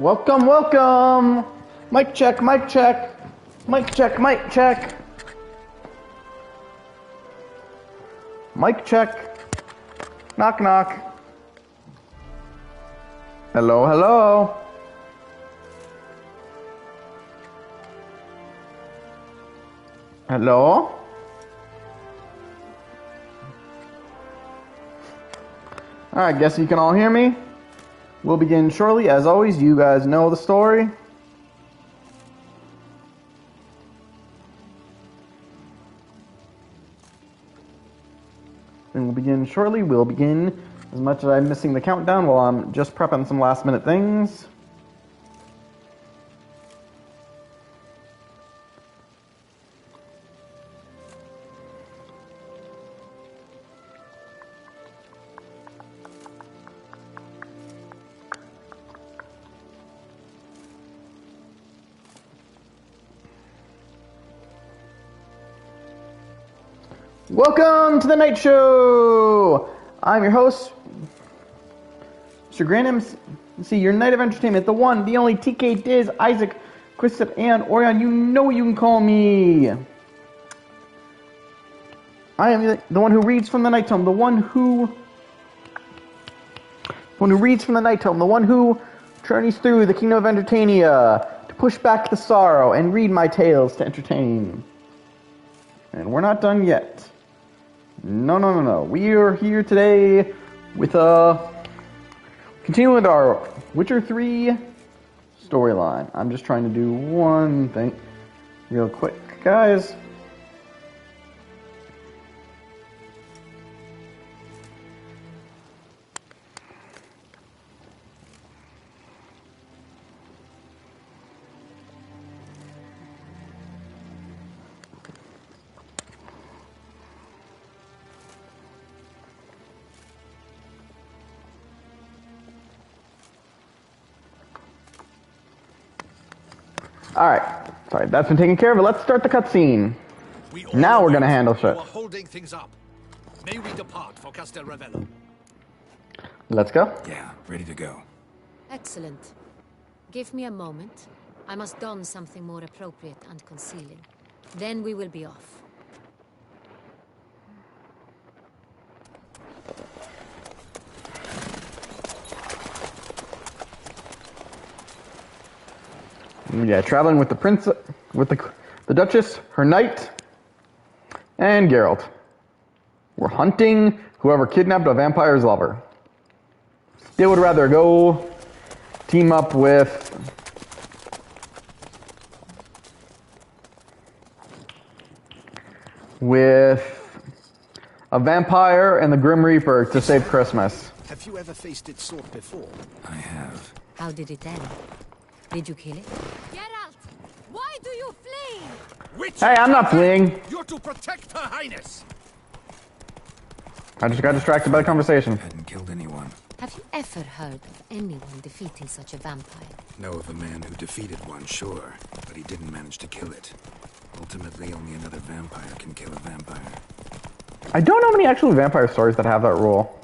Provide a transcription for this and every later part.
Welcome, welcome! Mic check, mic check. Mic check, mic check. Mic check. Knock, knock. Hello, hello. Hello? Alright, guess you can all hear me. We'll begin shortly. As always, you guys know the story. And we'll begin shortly. We'll begin as much as I'm missing the countdown while I'm just prepping some last minute things. Welcome to the Night Show! I'm your host, Mr. Granham. See, your night of entertainment, the one, the only TK, Diz, Isaac, Christoph, and Orion. You know what you can call me. I am the one who reads from the Night Tome, the one who reads from the Night Tome, the one who journeys through the kingdom of Entertainia to push back the sorrow and read my tales to entertain. And we're not done yet. No. We are here today with continuing with our Witcher 3 storyline. I'm just trying to do one thing real quick, guys. Alright, sorry, that's been taken care of, but let's start the cutscene. Now we're gonna handle shit. Holding things up. May we depart for Castel Ravello? Let's go. Yeah, ready to go. Excellent. Give me a moment. I must don something more appropriate and concealing. Then we will be off. Yeah, traveling with the prince, with the Duchess, her knight, and Geralt. We're hunting whoever kidnapped a vampire's lover. Still would rather go team up with a vampire and the Grim Reaper to save Christmas. Have you ever faced its sort before? I have. How did it end? Did you kill it? Geralt, why do you flee? Hey, I'm not fleeing. You're to protect Her Highness. I just got distracted by the conversation. Hadn't killed anyone. Have you ever heard of anyone defeating such a vampire? Know of a man who defeated one, sure, but he didn't manage to kill it. Ultimately, only another vampire can kill a vampire. I don't know many actual vampire stories that have that rule.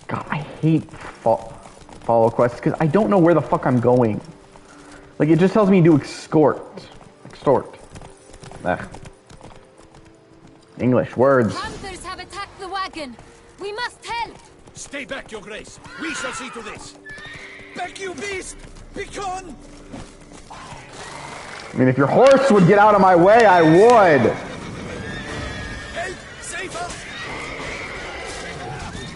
God, I hate follow quests because I don't know where the fuck I'm going. Like, it just tells me to extort. Ugh. English words. Hunters have attacked the wagon. We must help. Stay back, Your Grace. We shall see to this. Back, you beast! Begone! I mean, if your horse would get out of my way, I would. Help! Save us!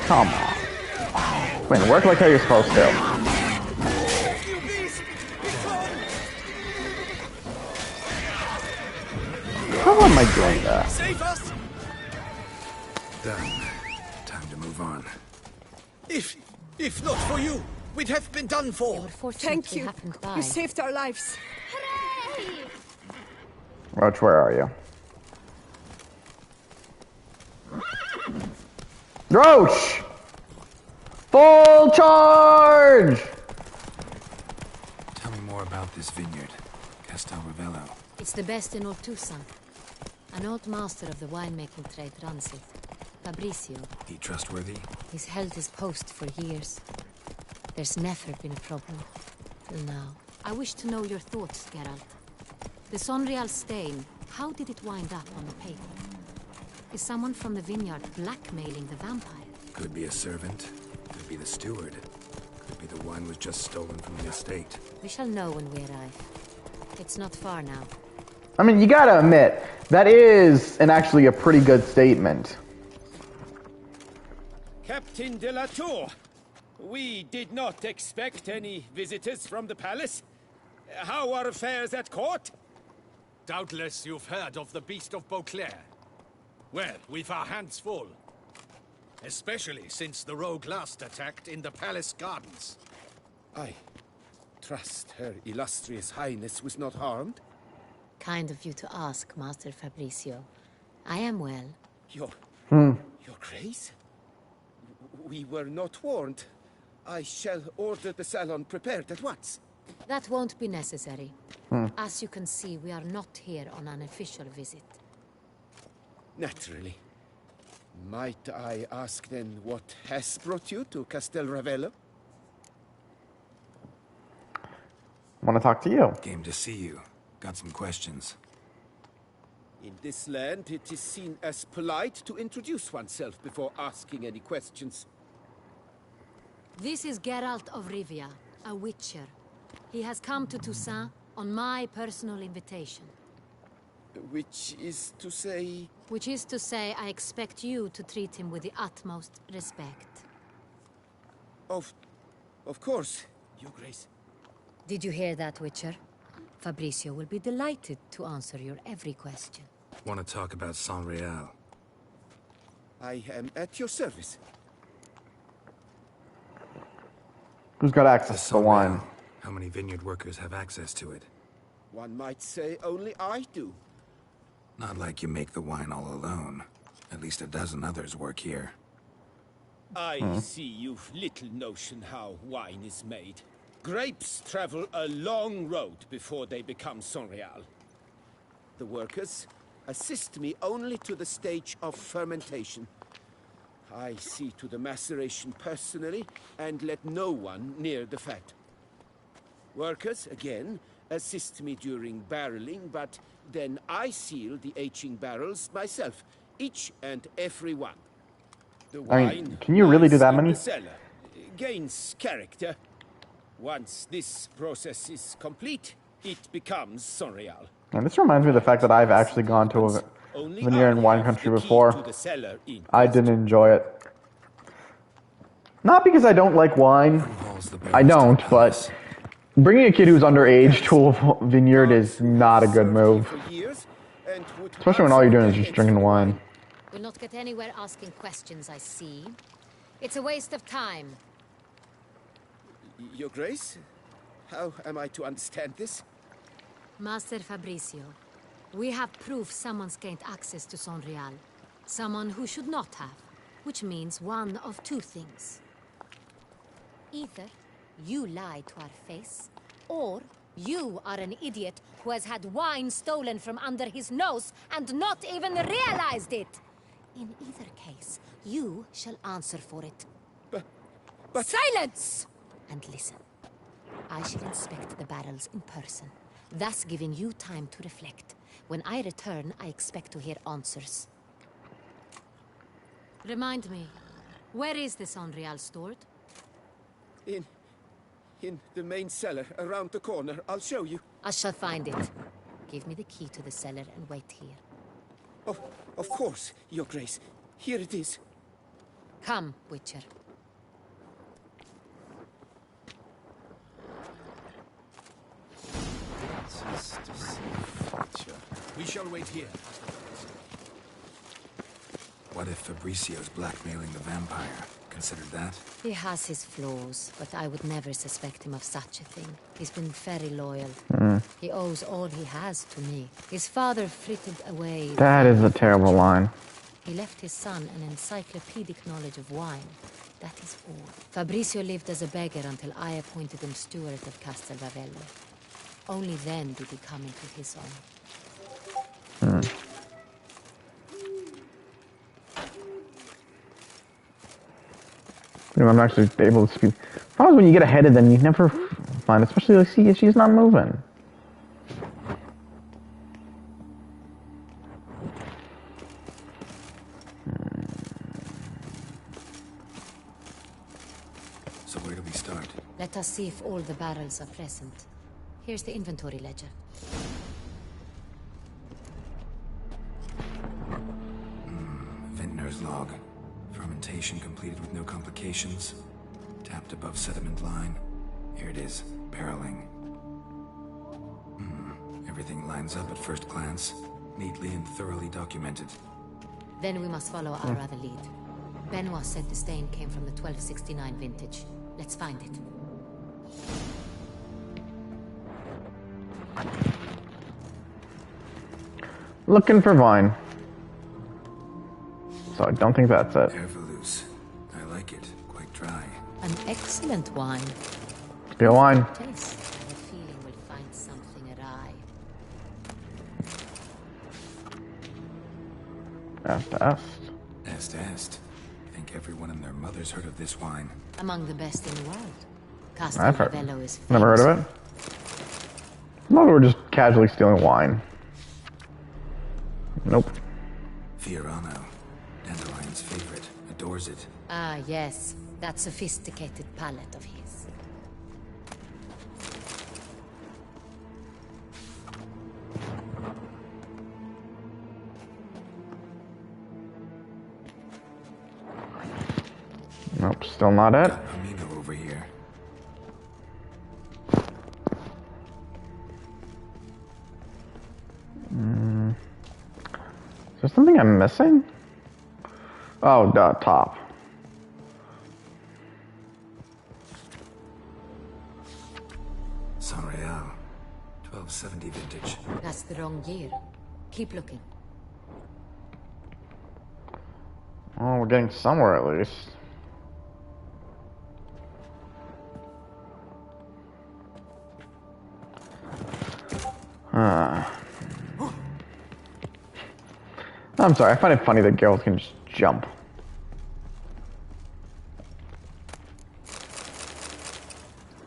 Come on. Wait, work like how you're supposed to. How am I doing that? Save us! Done. Time to move on. If not for you, we'd have been done for. Thank you. You saved our lives. Roach, where are you? Roach! Full charge! Tell me more about this vineyard. Castel Ravello. It's the best in all Tucson. An old master of the winemaking trade runs it. Fabricio. He trustworthy? He's held his post for years. There's never been a problem. little now. I wish to know your thoughts, Geralt. The Sonreal stain, how did it wind up on the paper? Is someone from the vineyard blackmailing the vampire? Could be a servant. Could be the steward. Could be the wine was just stolen from the estate. We shall know when we arrive. It's not far now. I mean, you gotta admit, that is actually a pretty good statement. Captain de la Tour, we did not expect any visitors from the palace. How are affairs at court? Doubtless you've heard of the Beast of Beauclair. Well, we've our hands full. Especially since the rogue last attacked in the palace gardens. I trust Her Illustrious Highness was not harmed? Kind of you to ask, Master Fabricio. I am well. Your Grace? We were not warned. I shall order the salon prepared at once. That won't be necessary. As you can see, we are not here on an official visit. Naturally. Might I ask then what has brought you to Castel Ravello? Want to talk to you. Came to see you. Got some questions. In this land, it is seen as polite to introduce oneself before asking any questions. This is Geralt of Rivia, a witcher. He has come to Toussaint on my personal invitation. Which is to say... Which is to say, I expect you to treat him with the utmost respect. Of course, Your Grace. Did you hear that, Witcher? Fabricio will be delighted to answer your every question. Want to talk about Saint-Réal? I am at your service. Who's got access to the wine? How many vineyard workers have access to it? One might say only I do. Not like you make the wine all alone. At least a dozen others work here. I see you've little notion how wine is made. Grapes travel a long road before they become Saint-Réal. The workers assist me only to the stage of fermentation. I see to the maceration personally and let no one near the fat. Workers, again, assist me during barreling, but then I seal the aging barrels myself, each and every one. The wine can you really do lies that in many? the cellar, gains character. Once this process is complete, it becomes Saint-Réal. And this reminds me of the fact that I've actually gone to a vineyard and wine country before. I didn't enjoy it. Not because I don't like wine. I don't, but bringing a kid who's underage to a vineyard is not a good move. Especially when all you're doing is just drinking wine. We'll not get anywhere asking questions, I see. It's a waste of time. Your Grace, how am I to understand this? Master Fabricio, we have proof someone's gained access to Saint-Réal. Someone who should not have, which means one of two things. Either you lie to our face, or you are an idiot who has had wine stolen from under his nose and not even realized it. In either case, you shall answer for it. But... Silence! And listen. I shall inspect the barrels in person, thus giving you time to reflect. When I return, I expect to hear answers. Remind me, where is the Saint-Réal stored? In the main cellar, around the corner. I'll show you. I shall find it. Give me the key to the cellar and wait here. Of course, Your Grace. Here it is. Come, Witcher. We shall wait here. What if Fabricio's blackmailing the vampire? Considered that? He has his flaws, but I would never suspect him of such a thing. He's been very loyal. He owes all he has to me. His father frittered away... That is a terrible line. He left his son an encyclopedic knowledge of wine. That is all. Fabricio lived as a beggar until I appointed him steward of Castel Ravello. Only then did he come into his own. I'm not actually able to speak. The problem is when you get ahead of them, you never fine, especially like, see, she's not moving. So where do we start? Let us see if all the barrels are present. Here's the inventory ledger. Vintner's log. Fermentation completed with no complications. Tapped above sediment line. Here it is. Barreling. Everything lines up at first glance. Neatly and thoroughly documented. Then we must follow our other lead. Benoit said the stain came from the 1269 vintage. Let's find it. Looking for wine. So I don't think that's it. Ervelous. I like it. Quite dry. An excellent wine. Steel wine. Taste. I have a feeling we'll find something awry. Est. I think everyone and their mother's heard of this wine. Among the best in the world. I've heard. Castelnovello is famous. Never heard of it. No, we're just casually stealing wine. Nope. Fiorano. Dandelion's favorite. Adores it. Ah, yes. That sophisticated palate of his. Nope, still not it. Got Pomino over here. Is there something I'm missing? Oh, top. San Real. 1270 vintage. That's the wrong year. Keep looking. Oh, we're getting somewhere at least. I'm sorry, I find it funny that girls can just jump.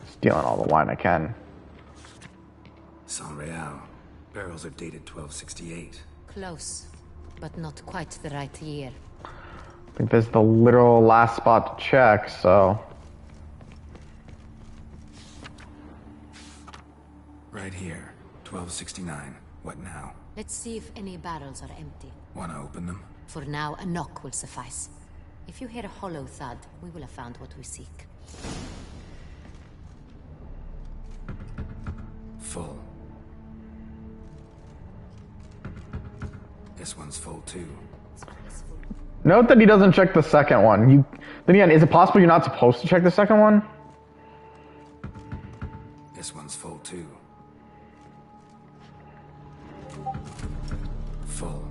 Stealing all the wine I can. San Real. Barrels are dated 1268. Close, but not quite the right year. I think this is the literal last spot to check, so... Right here. 1269. What now? Let's see if any barrels are empty. Wanna open them? For now, a knock will suffice. If you hear a hollow thud, we will have found what we seek. Full. This one's full too. Note that he doesn't check the second one. Then again, is it possible you're not supposed to check the second one? This one's full too. Full.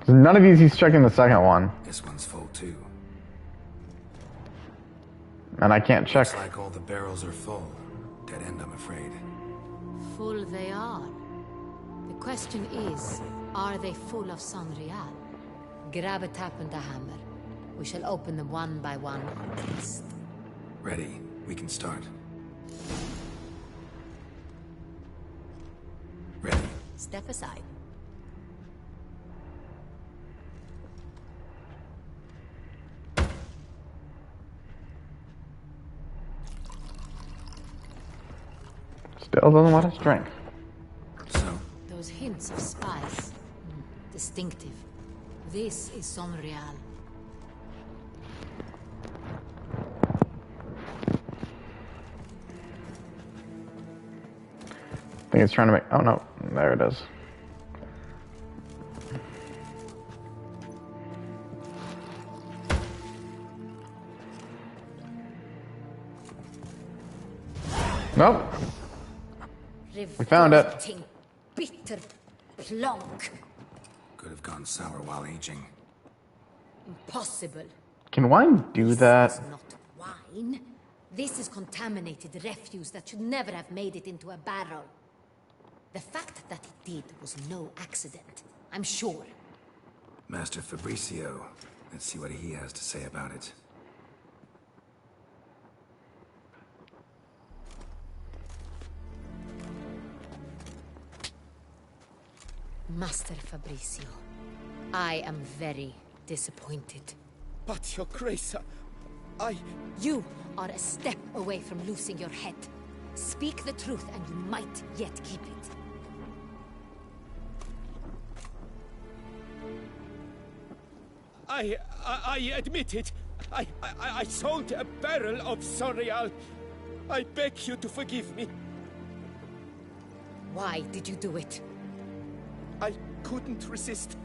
None of these he's checking the second one. This one's full too. And I can't check. Looks like all the barrels are full. Dead end, I'm afraid. Full they are. The question is, are they full of San Real? Grab a tap and a hammer. We shall open them one by one and taste. Ready. We can start. Ready. Step aside. Still doesn't want us drink. So, Those hints of spice. Distinctive. This is San Real. I think it's trying to make... Oh, no. There it is. Nope. We found it. Revolting, bitter plonk. could have gone sour while aging. Impossible. Can wine do that? This is not wine. This is contaminated refuse that should never have made it into a barrel. The fact that it did was no accident, I'm sure. Master Fabricio. Let's see what he has to say about it. Master Fabrizio, I am very disappointed. But, Your Grace, I... You are a step away from losing your head. Speak the truth and you might yet keep it. I admit it. I sold a barrel of Sonreal. I beg you to forgive me. Why did you do it? I couldn't resist.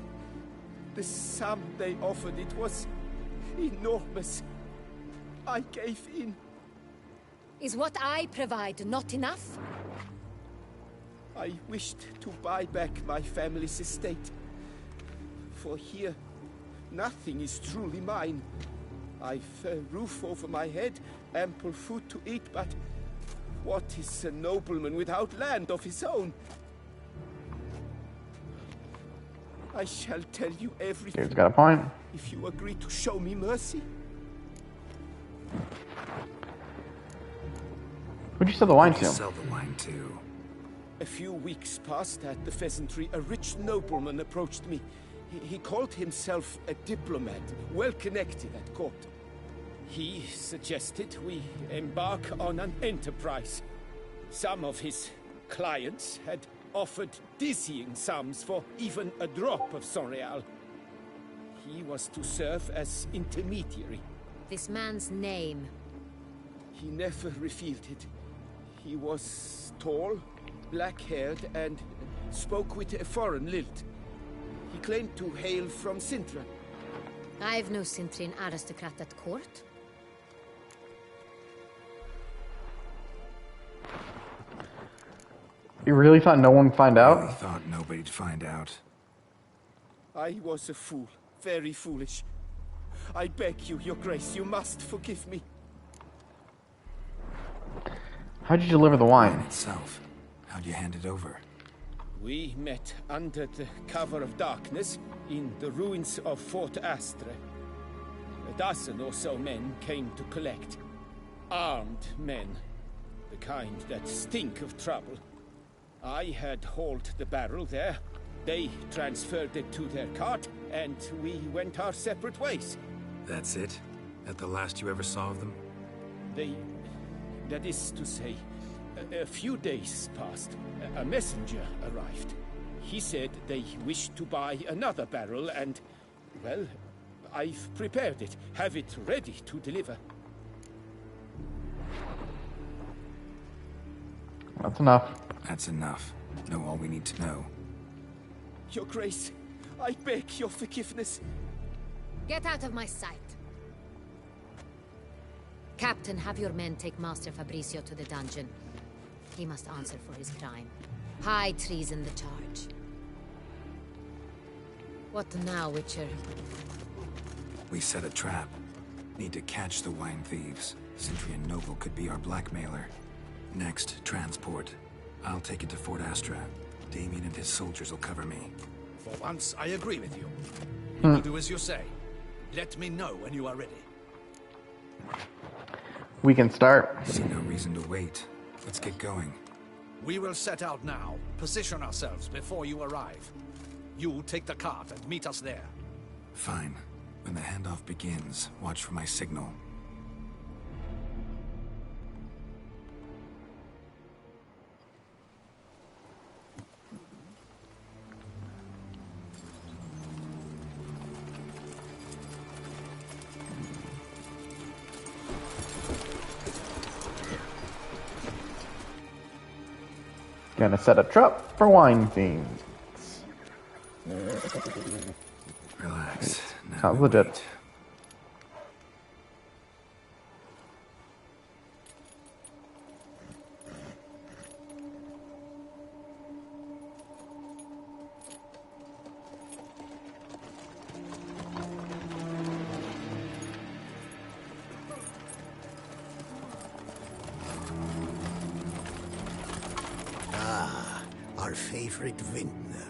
The sum they offered, it was enormous. I gave in. Is what I provide not enough? I wished to buy back my family's estate. For here, nothing is truly mine. I've a roof over my head, ample food to eat, but what is a nobleman without land of his own? I shall tell you everything. He's got a point. If you agree to show me mercy. Who'd you sell the wine to? Sell the wine to. A few weeks past at the pheasantry, a rich nobleman approached me. He called himself a diplomat, well connected at court. He suggested we embark on an enterprise. Some of his clients had offered dizzying sums for even a drop of Sonreal. He was to serve as intermediary. This man's name. He never revealed it. He was tall, black-haired, and spoke with a foreign lilt. He claimed to hail from Sintra. I've no Sintrian aristocrat at court. You really thought no one would find I out? thought nobody'd find out. I was a fool, very foolish. I beg you, Your Grace, you must forgive me. How'd you deliver the wine? Itself. How'd you hand it over? We met under the cover of darkness in the ruins of Fort Astre. A dozen or so men came to collect. Armed men. The kind that stink of trouble. I had hauled the barrel there. They transferred it to their cart, and we went our separate ways. That's it? That the last you ever saw of them? That is to say, a few days passed. A messenger arrived. He said they wished to buy another barrel and, well, I've prepared it. Have it ready to deliver. That's enough. That's enough. Know all we need to know. Your Grace, I beg your forgiveness. Get out of my sight. Captain, have your men take Master Fabrizio to the dungeon. He must answer for his crime. High treason the charge. What now, Witcher? We set a trap. Need to catch the wine thieves. Sintrian Noble could be our blackmailer. Next, transport. I'll take it to Fort Astra. Damien and his soldiers will cover me. For once, I agree with you. You will do as you say. Let me know when you are ready. We can start. See no reason to wait. Let's get going. We will set out now. Position ourselves before you arrive. You take the cart and meet us there. Fine. When the handoff begins, watch for my signal. Gonna set a trap for wine thieves. Relax. Now Sounds we legit. wait. Our favorite vintner.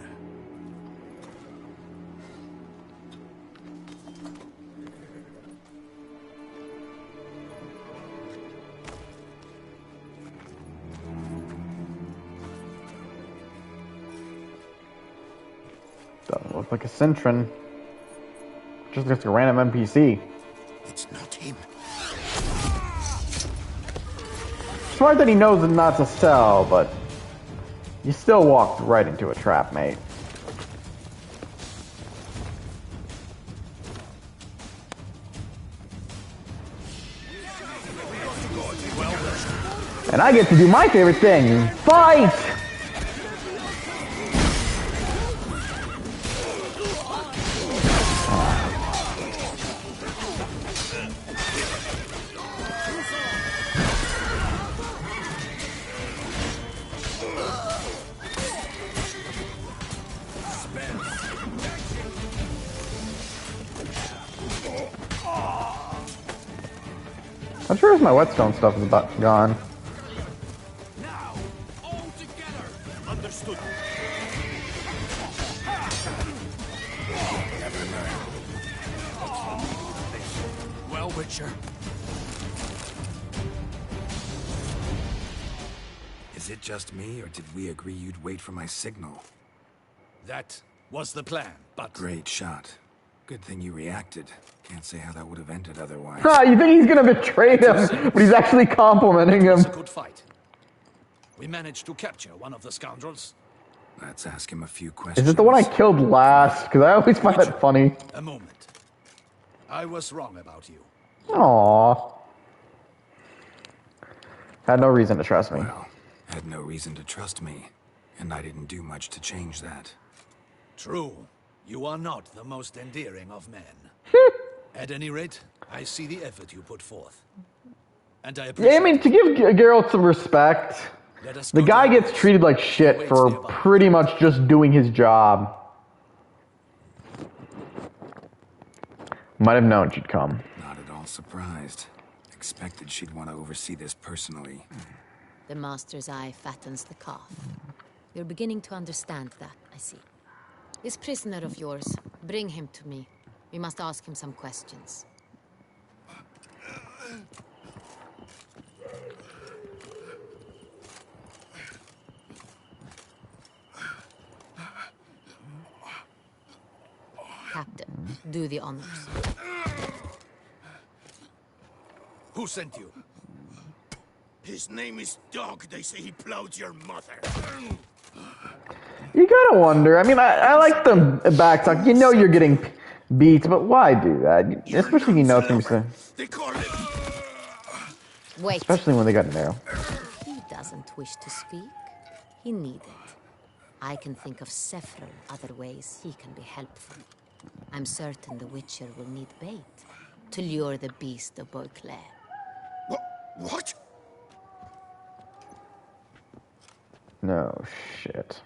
Doesn't look like a Cintron. Just looks like a random NPC. It's not him. Smart that he knows not to sell, but you still walked right into a trap, mate. And I get to do my favorite thing, fight! I'm sure my whetstone stuff is about gone. Now, all together. Understood. Well, Witcher. Is it just me, or did we agree you'd wait for my signal? That was the plan, but Great shot. Good thing you reacted. Can't say how that would have ended otherwise. Ah, you think he's gonna betray him, but he's actually complimenting it was him. a good fight. We managed to capture one of the scoundrels. Let's ask him a few questions. Is it the one I killed last? Because I always find that funny. A moment. I was wrong about you. Aww. Had no reason to trust me. Well, had no reason to trust me, and I didn't do much to change that. True. You are not the most endearing of men. At any rate, I see the effort you put forth. And I appreciate Yeah, I mean, to give Geralt some respect, Let us the go guy to gets others. treated like shit for pretty much just doing his job. Might have known she'd come. Not at all surprised. Expected she'd want to oversee this personally. The master's eye fattens the calf. You're beginning to understand that, I see. This prisoner of yours, bring him to me. We must ask him some questions. Captain, do the honors. Who sent you? His name is Dog. They say he plowed your mother. You gotta wonder. I mean, I like the backtalk. You know you're getting beat, but why do that? Especially if you know things. They call him. Wait. Especially when they got an arrow. He doesn't wish to speak. He need it. I can think of several other ways he can be helpful. I'm certain the Witcher will need bait to lure the beast of Beauclair. What? No shit.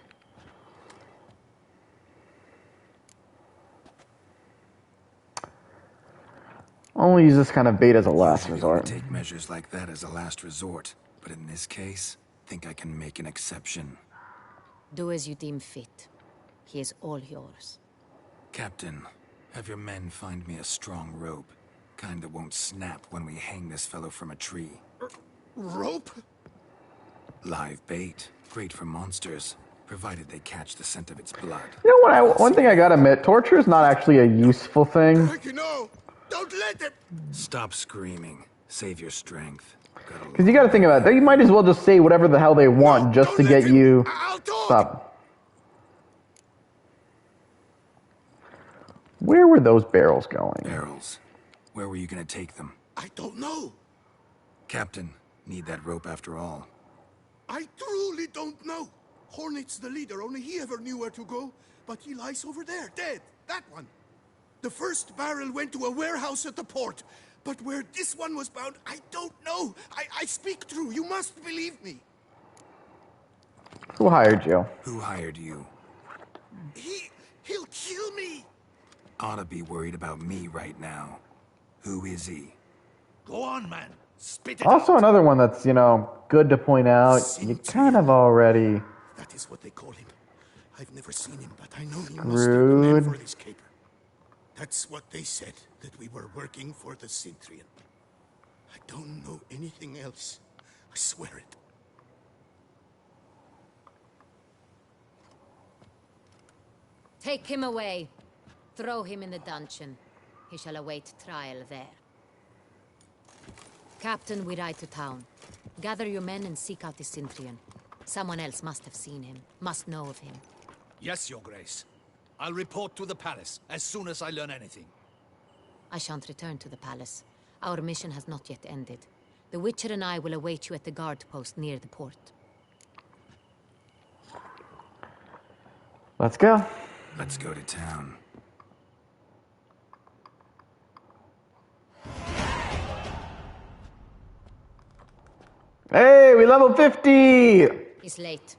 Only use this kind of bait as a last Usually only resort. take measures like that as a last resort, but in this case, think I can make an exception. Do as you deem fit. He is all yours. Captain, have your men find me a strong rope. Kind that won't snap when we hang this fellow from a tree. Rope? Live bait. Great for monsters, provided they catch the scent of its blood. You know what? One thing I gotta admit, torture is not actually a useful thing. No! Don't let them! Stop screaming. Save your strength. Because you gotta think about it. They might as well just say whatever the hell they want just to Don't let get him. you. I'll talk. Stop. Where were those barrels going? Barrels. Where were you gonna take them? I don't know. Captain, need that rope after all. I truly don't know. Hornet's the leader, only he ever knew where to go. But he lies over there, dead. That one. The first barrel went to a warehouse at the port. But where this one was bound, I don't know. I speak true. You must believe me. Who hired you? Who hired you? He'll kill me. Ought to be worried about me right now. Who is he? Go on, man. Spit it Also out. another one that's, you know, good to point out. You kind of already That is what they call him. I've never seen him, but I know he must have the man for this caper. That's what they said, that we were working for the Cintrian. I don't know anything else. I swear it. Take him away. Throw him in the dungeon. He shall await trial there. Captain, we ride to town. Gather your men and seek out the Sintrian. Someone else must have seen him, must know of him. Yes, Your Grace. I'll report to the palace as soon as I learn anything. I shan't return to the palace. Our mission has not yet ended. The Witcher and I will await you at the guard post near the port. Let's go. Let's go to town. Hey, we leveled 50! He's late.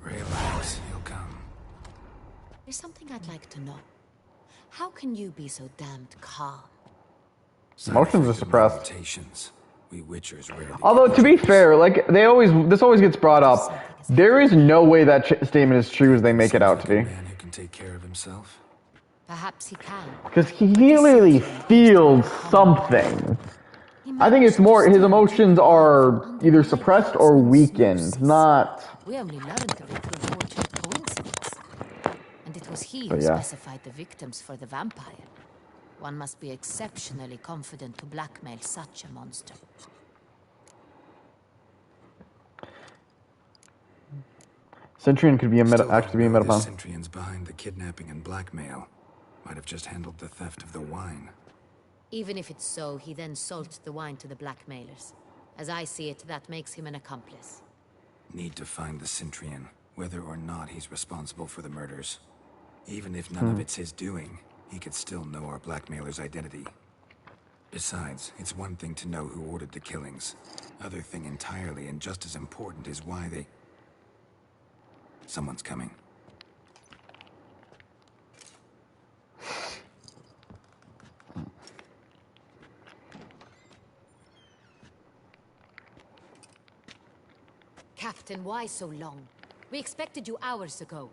Relax, he'll come. There's something I'd like to know. How can you be so damned calm? Emotions are suppressed. Mutations. We Witchers rarely. Although, to be fair, like, this always gets brought up. There is no way that statement is true as they make it out to be. A man who can take care of himself. Perhaps he can. Because he clearly feels something. I think it's more his emotions are either suppressed or weakened, not... We only learned of it through fortunate coincidence. And it was he who But yeah. specified the victims for the vampire. One must be exceptionally confident to blackmail such a monster. Centurion could be actually be a The metaphor. Centurions behind the kidnapping and blackmail might have just handled the theft of the wine. Even if it's so, he then sold the wine to the blackmailers. As I see it, that makes him an accomplice. Need to find the Centurion, whether or not he's responsible for the murders. Even if none of it's his doing, he could still know our blackmailer's identity. Besides, it's one thing to know who ordered the killings. Other thing entirely, and just as important, is why they... Someone's coming. Captain, why so long? We expected you hours ago.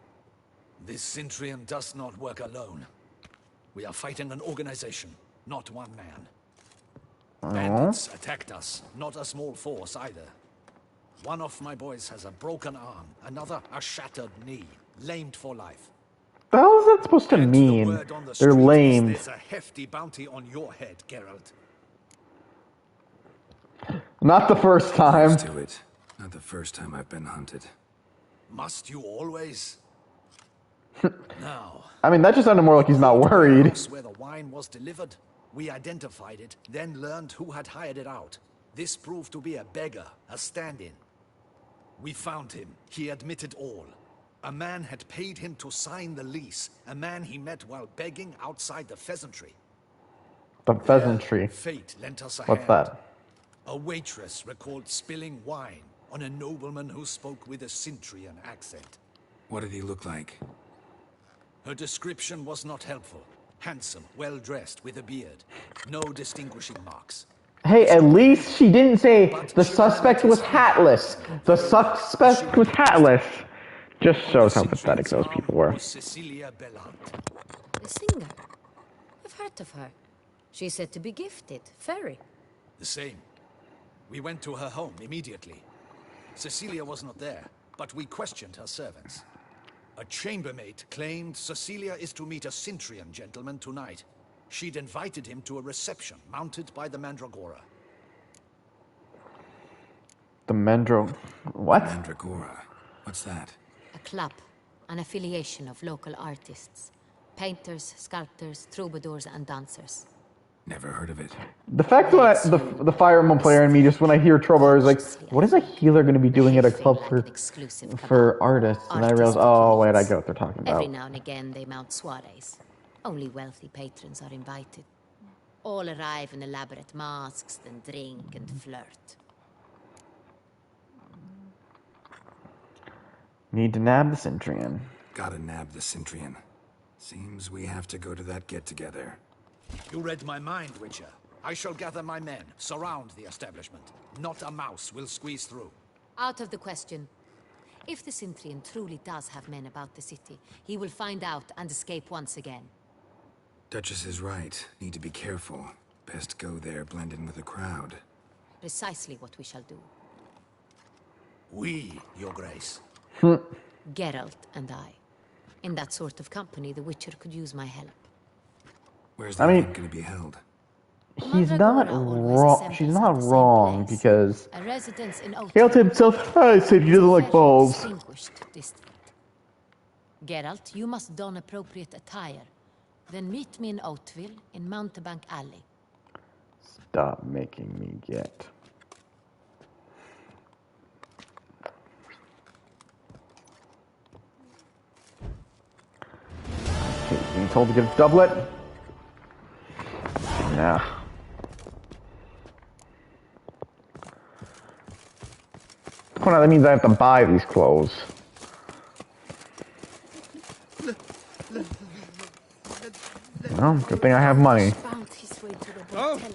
This Centurion does not work alone. We are fighting an organization, not one man. Bandits attacked us, not a small force either. One of my boys has a broken arm, another a shattered knee, lamed for life. The hell is that supposed to And the mean? word on the They're street is lamed. There's a hefty bounty on your head, Geralt. Not the first time. Used to it. Not the first time I've been hunted. Must you always? Now, I mean, that just sounded more like he's not worried. the house where the wine was delivered, we identified it, then learned who had hired it out. This proved to be a beggar, a stand-in. We found him. He admitted all. A man had paid him to sign the lease. A man he met while begging outside the pheasantry. The pheasantry. Fate lent us a What's hand. that? A waitress recalled spilling wine on a nobleman who spoke with a Cintrian accent. What did he look like? Her description was not helpful. Handsome, well-dressed, with a beard. No distinguishing marks. Hey, at least she didn't say the suspect was hatless. The suspect was hatless. Just shows how pathetic those people were. Cecilia Bellant. The singer. I've heard of her. She's said to be gifted. Fairy. The same. We went to her home immediately. Cecilia was not there, but we questioned her servants. A chambermaid claimed Cecilia is to meet a Cintrian gentleman tonight. She'd invited him to a reception mounted by the Mandragora. The What? Mandragora. What's that? A club. An affiliation of local artists. Painters, sculptors, troubadours, and dancers. Never heard of it. The fact that the Fire Emblem player in me, just when I hear Troubadour, is like, what is a healer going to be doing at a club for artists? And I realize, oh wait, I get what they're talking about. Every now and again they mount soirees. Only wealthy patrons are invited. All arrive in elaborate masks, then drink and flirt. Need to nab the Centurion. Gotta nab the Centurion. Seems we have to go to that get-together. You read my mind, Witcher. I shall gather my men, surround the establishment. Not a mouse will squeeze through. Out of the question. If the Cintrian truly does have men about the city, he will find out and escape once again. Duchess is right. Need to be careful. Best go there, blend in with the crowd. Precisely what we shall do. We, Your Grace. Geralt and I. In that sort of company, the Witcher could use my help. Where's the I mean- event gonna be held? He's not Mandragora always wrong. She's assembles not at the same wrong place. because A residence in Geralt Oathfield. himself said he It's a doesn't like very balls. distinguished district. Geralt, you must don appropriate attire. Then meet me in Oathville in Mountebank Alley. Stop making me get. Okay, being told to get a doublet? Nah. Oh, no, that means I have to buy these clothes. Well, good thing I have money. Found his way to the Oh. hotel.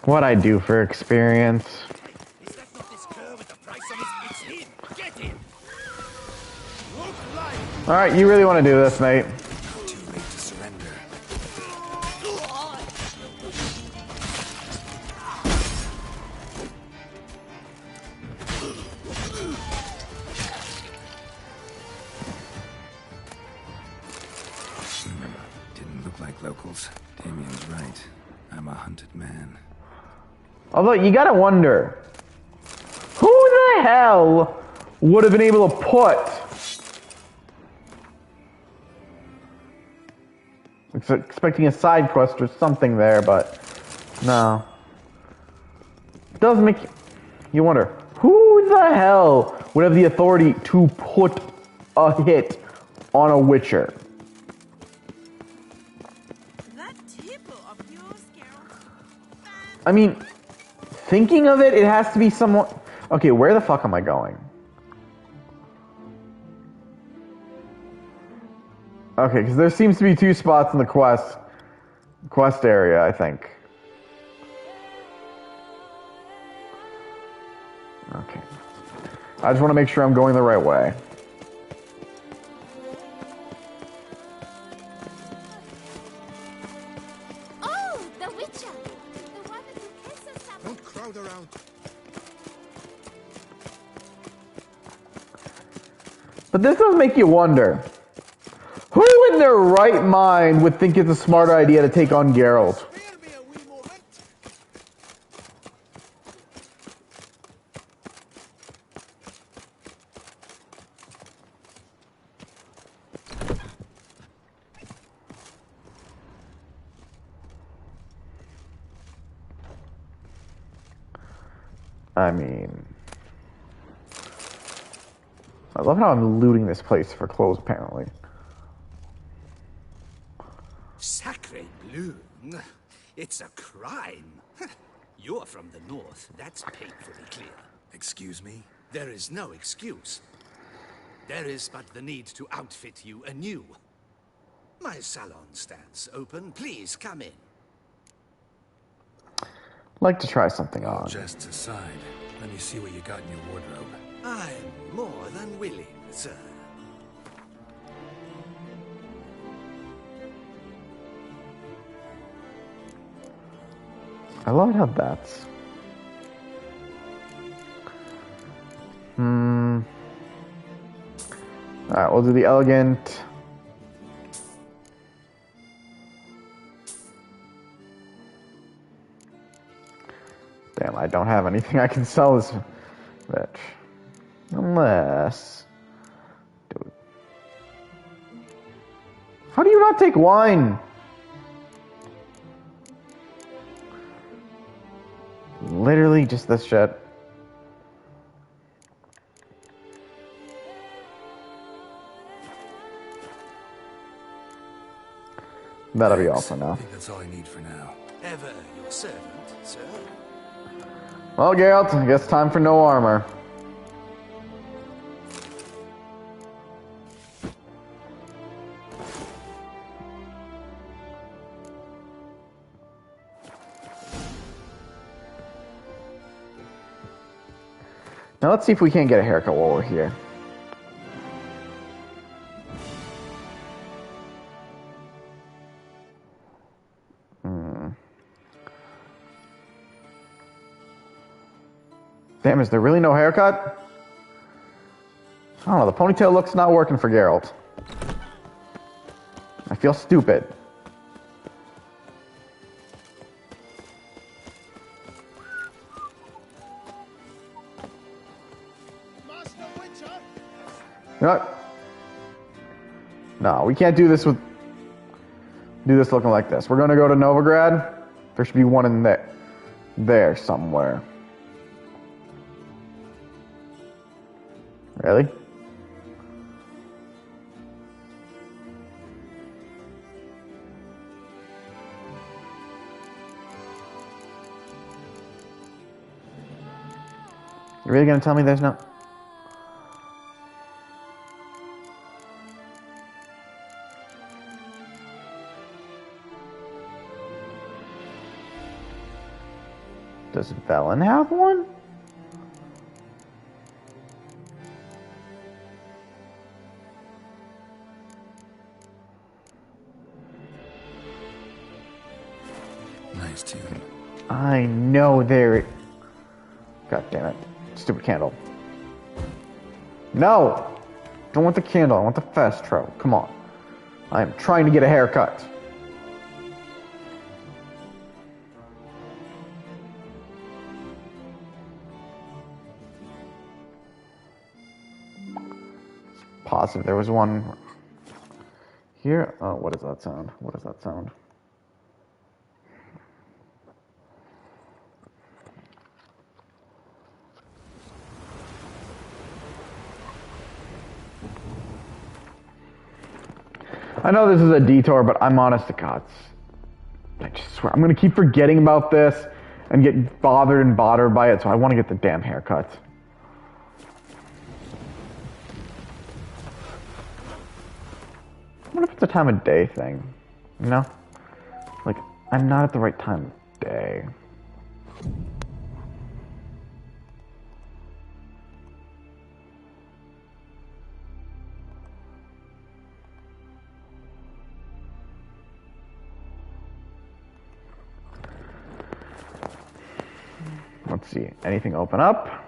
What I do for experience. Is that not this cur with the price on his... It's him! Get him! Look like... Alright, you really want to do this, mate. Too late to surrender. Didn't look like locals. Damien's right. I'm a hunted man. Although, you gotta wonder, who the hell would have been able to put... Expecting a side quest or something there, but no. It does make you wonder, who the hell would have the authority to put a hit on a Witcher? That tipple of yours, Geralt. I mean, thinking of it, it has to be someone... Okay, where the fuck am I going? Okay, because there seems to be two spots in the quest area, I think. Okay. I just want to make sure I'm going the right way. Oh, the Witcher! The one who kisses someone. Don't crowd around. But this does make you wonder. Who in their right mind would think it's a smart idea to take on Geralt? Spare me a wee moment. I mean... I love how I'm looting this place for clothes, apparently. Sacre bleu! It's a crime! You're from the north, that's painfully clear. Excuse me? There is no excuse. There is but the need to outfit you anew. My salon stands open, please come in. Like to try something All on. jests aside, let me see what you got in your wardrobe. I'm more than willing, sir. I love how that's... Alright, we'll do the elegant. Damn, I don't have anything I can sell this bitch. Unless... Dude. How do you not take wine? Literally just this shit. That'll be all for I now. think that's all I need for now. Ever your servant, sir. Well, Geralt, I guess time for no armor. Now let's see if we can't get a haircut while we're here. Damn, Damn, is there really no haircut? I don't know, the ponytail look's not working for Geralt. I feel stupid. You know what? No, we can't do this looking like this. We're gonna go to Novigrad. There should be one in there somewhere. Really? You really gonna tell me there's no? Does Velen have one? Nice tune. I know there. God damn it. Stupid candle. No! Don't want the candle, I want the fast travel. Come on. I am trying to get a haircut. Positive there was one here. Oh, what does that sound? What does that sound? I know this is a detour, but I'm honest to God. I just swear, I'm going to keep forgetting about this and get bothered and bothered by it, so I want to get the damn haircut. I wonder if it's a time of day thing, you know? Like, I'm not at the right time of day. Let's see, anything open up?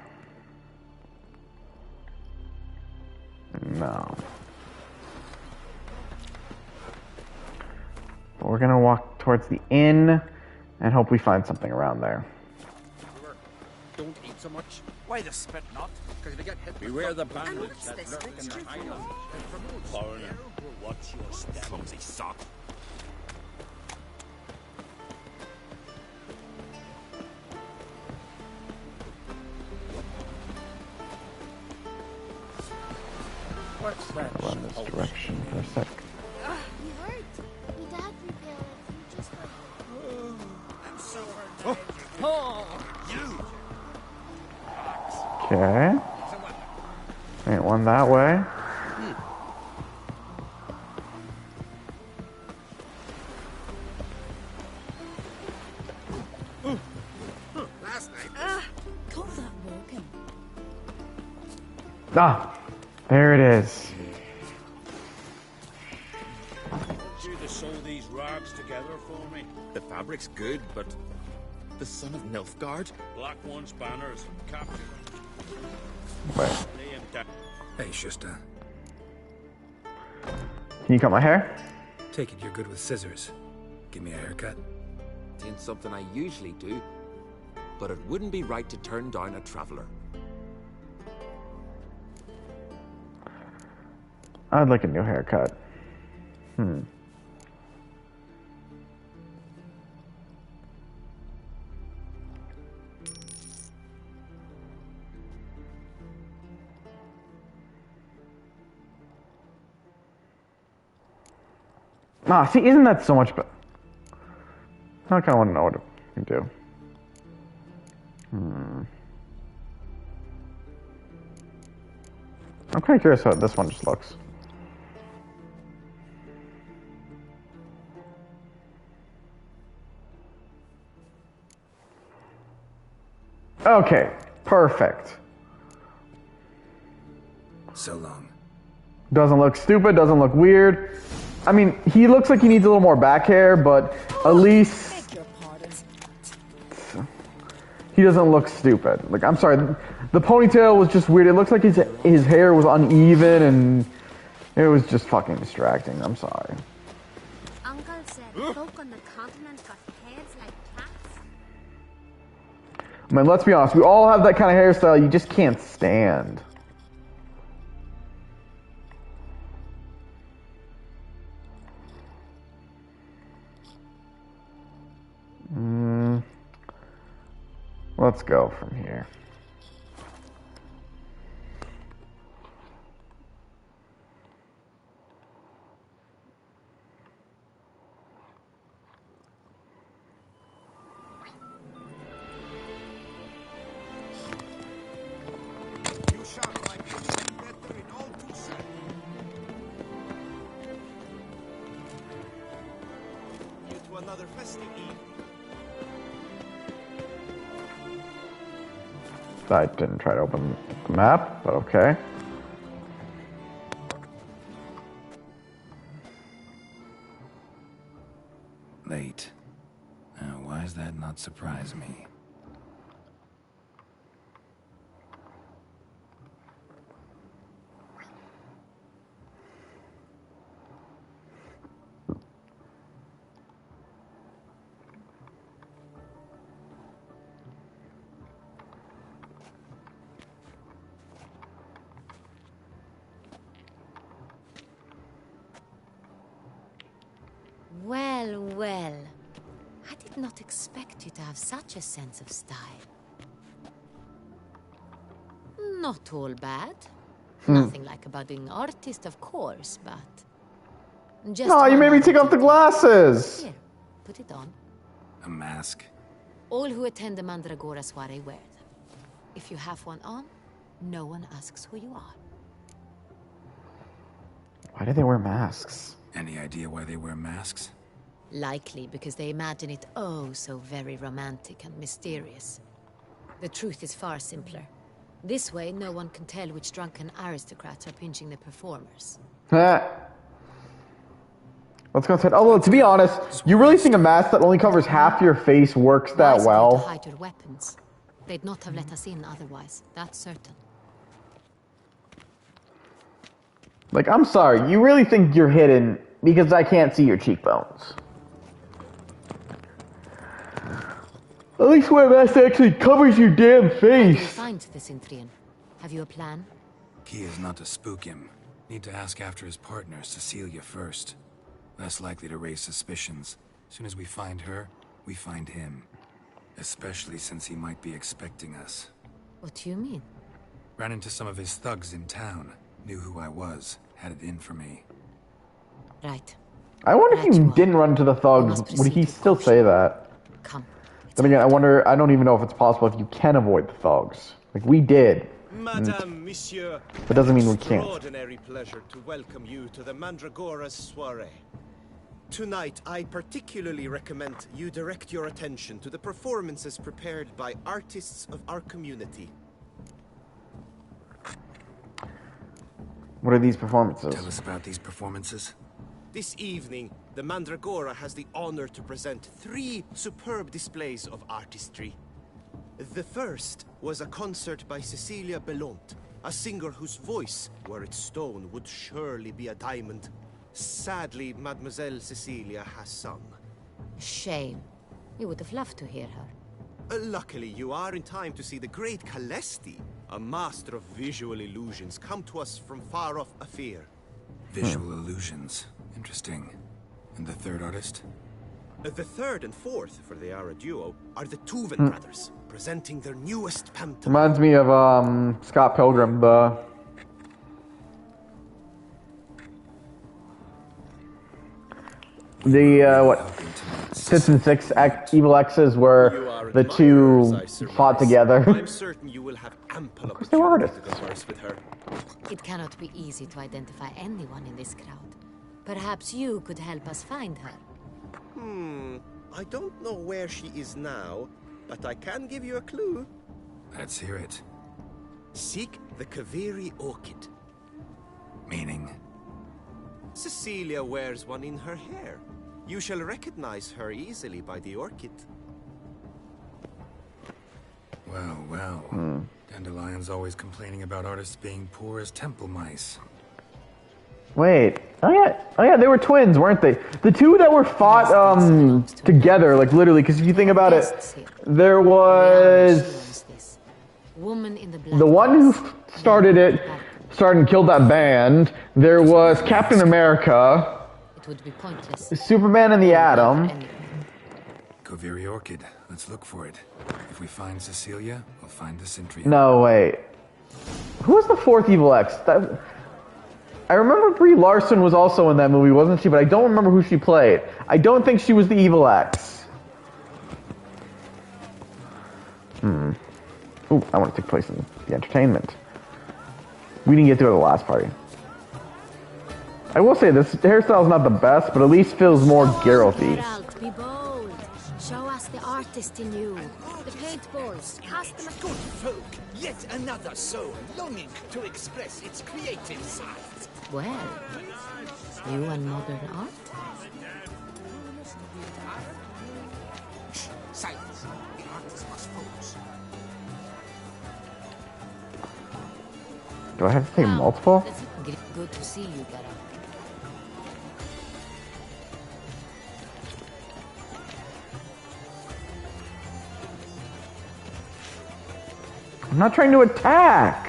No. But we're gonna walk towards the inn and hope we find something around there. Don't eat so much. Why the spit not? Because they get hit. Beware the bandits that lurk in the highlands. Foreigner, watch your step. Clumsy sock. What's that? Run this direction for a sec. You hurt. Your dad repaired it. You just I'm so hurt. Oh, you. Okay. Ain't one that way. Last night. call that walking. Ah, there it is. I want you to sew these rags together for me. The fabric's good, but the son of Nilfgaard? Black one's banners. Capture them. Wait, Lay him down. Hey, Shusta. can you cut my hair? Take it you're good with scissors. Give me a haircut. It ain't something I usually do, but it wouldn't be right to turn down a traveler. I'd like a new haircut. Ah, see, isn't that so much better? I kind of want to know what to do. I'm kind of curious how this one just looks. Okay, perfect. So long. Doesn't look stupid, doesn't look weird. I mean, he looks like he needs a little more back hair, but at least Beg your pardon. he doesn't look stupid. Like, I'm sorry, The ponytail was just weird. It looks like his hair was uneven, and it was just fucking distracting. I'm sorry. Uncle said folk on the continent got heads like cats. I mean, let's be honest. We all have that kind of hairstyle you just can't stand. Let's go from here. You shall find it better in all to say. You to another festive evening. I didn't try to open the map, but okay. Late. Why does that not surprise me? Well, well. I did not expect you to have such a sense of style. Not all bad. Nothing like a budding artist, of course, but... just No, you made me take off the glasses! Here, put it on. A mask? All who attend the Mandragora soiree wear them. If you have one on, no one asks who you are. Why do they wear masks? Any idea why they wear masks? Likely because they imagine it oh so very romantic and mysterious. The truth is far simpler. This way, no one can tell which drunken aristocrats are pinching the performers. Let's go inside. Although, to be honest, you really think a mask that only covers half your face works that Wise well? to hide your weapons. They'd not have let us in otherwise, that's certain. Like, I'm sorry, you really think you're hidden because I can't see your cheekbones? At least wear a mask that actually covers your damn How do you face. find the Synthrian? Have you a plan? Key is not to spook him. Need to ask after his partner, Cecilia, first. Less likely to raise suspicions. As soon as we find her, we find him. Especially since he might be expecting us. What do you mean? Ran into some of his thugs in town. Knew who I was. Had it in for me. Right. I wonder if you didn't run into the thugs, would he still say that? Come. Then again, I don't even know if it's possible if you can avoid the thugs. Like, we did. Madame, Monsieur, That doesn't mean we can't. extraordinary pleasure to welcome you to the Mandragora's soiree. Tonight, I particularly recommend you direct your attention to the performances prepared by artists of our community. What are these performances? Tell us about these performances. This evening, the Mandragora has the honor to present 3 superb displays of artistry. The first was a concert by Cecilia Belont, a singer whose voice, were it stone, would surely be a diamond. Sadly, Mademoiselle Cecilia has sung. Shame. You would have loved to hear her. Luckily, you are in time to see the great Calesti, a master of visual illusions, come to us from far off Afir. Visual illusions. Interesting. And the third artist? The third and fourth, for they are a duo, are the Tuven brothers, presenting their newest pantomime. Reminds me of Scott Pilgrim, what? Six and Six Evil X's were the two fought together. I'm certain you will have ample they were opportunity to artists. converse with her. It cannot be easy to identify anyone in this crowd. Perhaps you could help us find her. I don't know where she is now, but I can give you a clue. Let's hear it. Seek the Kaviri orchid. Meaning? Cecilia wears one in her hair. You shall recognize her easily by the orchid. Well, well. Dandelion's always complaining about artists being poor as temple mice. Wait. Oh yeah, they were twins, weren't they? The two that were fought together, like literally, because if you think about it, there was the one who started and killed that band. There was Captain America. It would be pointless. Superman and the Atom. Koviri Orchid. Let's look for it. If we find Cecilia, we'll find the Centurion. No, wait. Who was the fourth Evil X? I remember Brie Larson was also in that movie, wasn't she? But I don't remember who she played. I don't think she was the Evil X. Ooh, I want to take place in the entertainment. We didn't get through the last party. I will say this hairstyle is not the best, but at least feels more Geralt-y. Be bold. Show us the artist in you. The paintballs. Cast them at good folk. Yet another soul longing to express its creative side. Well, you and modern art? Silence. The artist must focus. Do I have to take multiple? Good to see you, Geralt. I'm not trying to attack.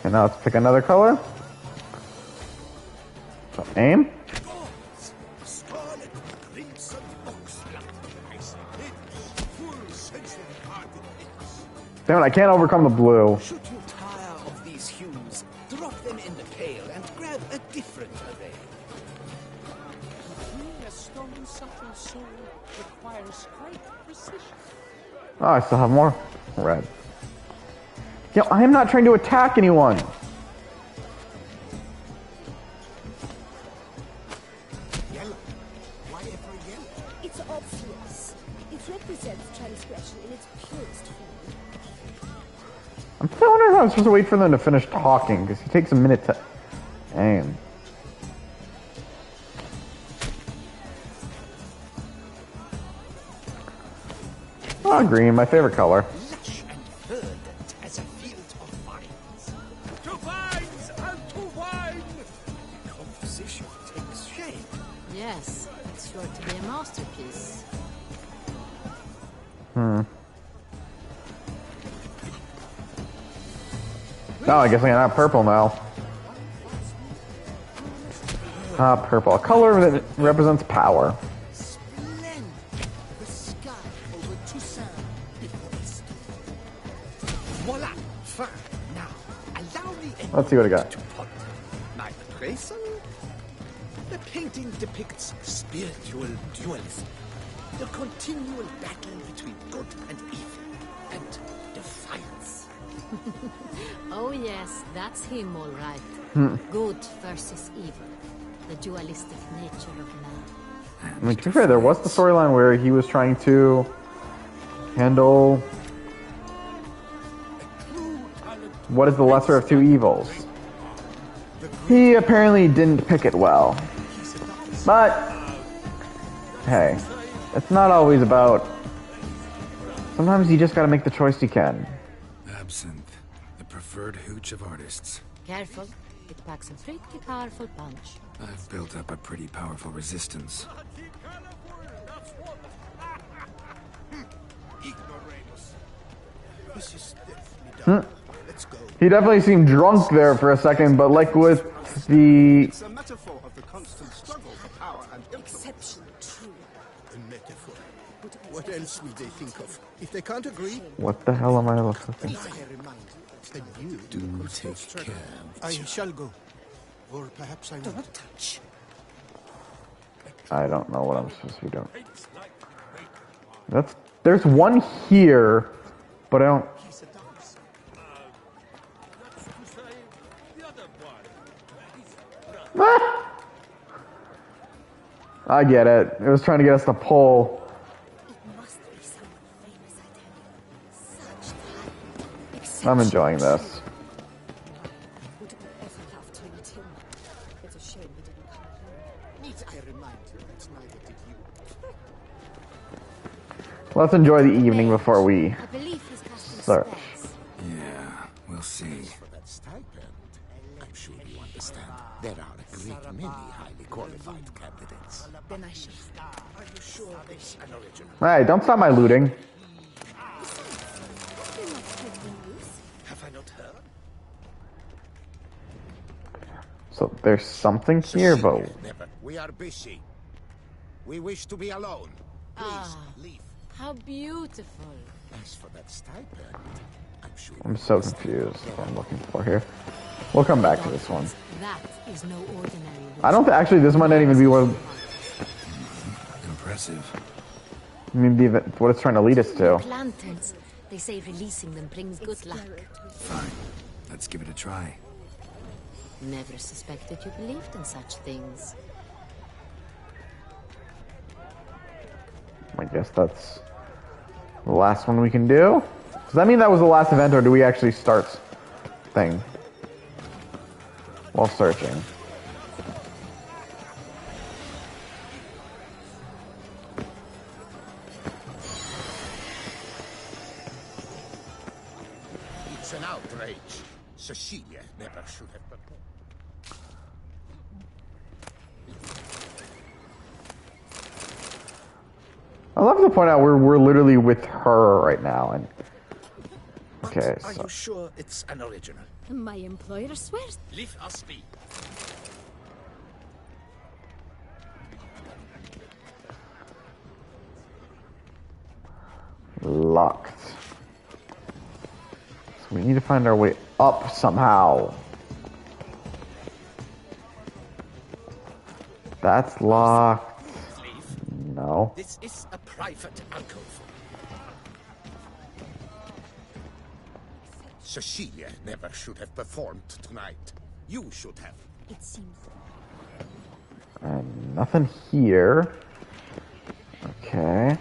And now let's pick another color. So aim. Damn it, I can't overcome the blue. Should you tire of these hues, drop them in the pail and grab a different array. A stone subtle soul requires great precision. Oh, I still have more red. Yo, I am not trying to attack anyone. Yellow. Why ever yellow? It's obvious. It represents transgression in its purest form. I'm still wondering how I'm supposed to wait for them to finish talking, because it takes a minute to aim. Oh, green, my favorite color. Lush and verdant as a field of vines. To vines and to wine! The composition takes shape. Yes, it's sure to be a masterpiece. Oh, I guess I got purple now. Purple. A color that represents power. Splendid. The sky over Toussaint before it's voila! Fine. Now, allow me a Let's see what I got. to ponder. My appraisal? The painting depicts spiritual dualism. The continual battle between good and evil. And defiance. Oh yes, that's him all right. Good versus evil. The dualistic nature of man. I mean, to be fair, there was the storyline where he was trying to handle what is the lesser of two evils. He apparently didn't pick it well. But, hey, it's not always about... Sometimes you just gotta make the choice you can. Absinthe, the preferred hooch of artists. Careful, it packs a pretty powerful punch. I've built up a pretty powerful resistance. This is definitely done. Let's go. He definitely seemed drunk there for a second, but like with the... It's a metaphor of the constant struggle for power and influence. Exception true. A metaphor. What else will they think of? If they can't agree, What the hell am I looking for? please bear in mind that you Do take care. I shall go. Or perhaps I will. Don't touch. I don't know what I'm supposed to be doing. There's one here, but I don't... Ah! I get it. It was trying to get us to pull. It must be someone famous, I tell you. Such talent. I'm enjoying this. Would ever love to meet him. It's a shame he didn't come here. Need I remind you that neither did you. Let's enjoy the evening before we I believe his custom search. spells. Yeah, we'll see. For that stipend, I'm sure you understand. There are a great many highly qualified candidates. Then I shall. Are you sure it's an original? Hey, don't stop my looting. Have I not heard? So there's something here, but Never. We are busy. We wish to be alone. Please, leave. How beautiful. As for that stipend, I'm sure I'm so confused what I'm looking for here. We'll come back to this one. That is no ordinary. I don't think, actually, this might not even be what, Impressive. I mean, what it's trying to lead us to. Lanterns. They say releasing them brings good luck. Fine. Let's give it a try. Never suspected you believed in such things. I guess that's the last one we can do. Does that mean that was the last event, or do we actually start thing while searching? it's an outrage. Cecilia never should have been. I love to point out we're literally with her right now, and okay, Are so you sure it's an original? My employer swears. Leave us be. locked. So we need to find our way up somehow. That's locked. No. This is a private alcove. Cecilia never should have performed tonight. You should have. It seems. And nothing here. Okay.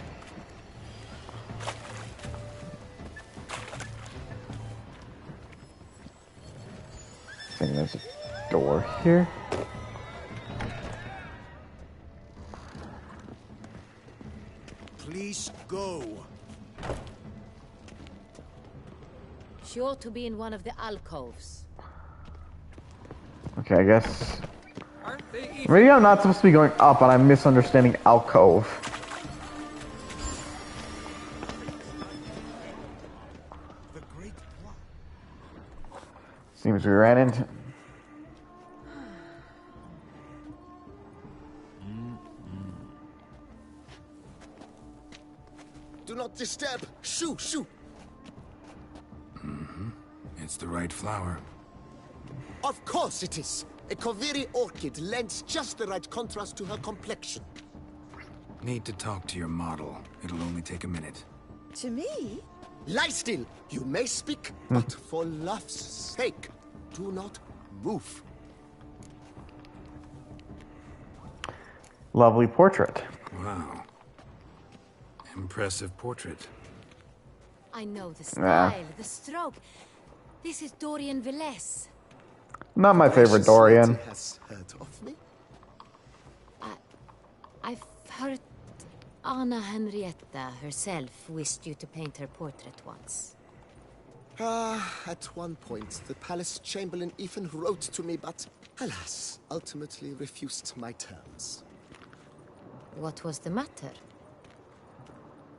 I think there's a door here. Please go. Sure to be in one of the alcoves. Okay, I guess. Maybe I'm not supposed to be going up, and I'm misunderstanding alcove. The great plot. Seems we ran into. Do not disturb. Shoo, shoo. It's the right flower. Of course it is. A Koviri orchid lends just the right contrast to her complexion. Need to talk to your model. It'll only take a minute. To me? Lie still. You may speak, but for love's sake, do not move. Lovely portrait. Wow. Impressive portrait. I know the style, the stroke. This is Dorian Velez. Not my favorite Gracious Dorian. lady has heard of me. I've heard Anna Henrietta herself wished you to paint her portrait once. At one point, the palace chamberlain even wrote to me, but alas, ultimately refused my terms. What was the matter?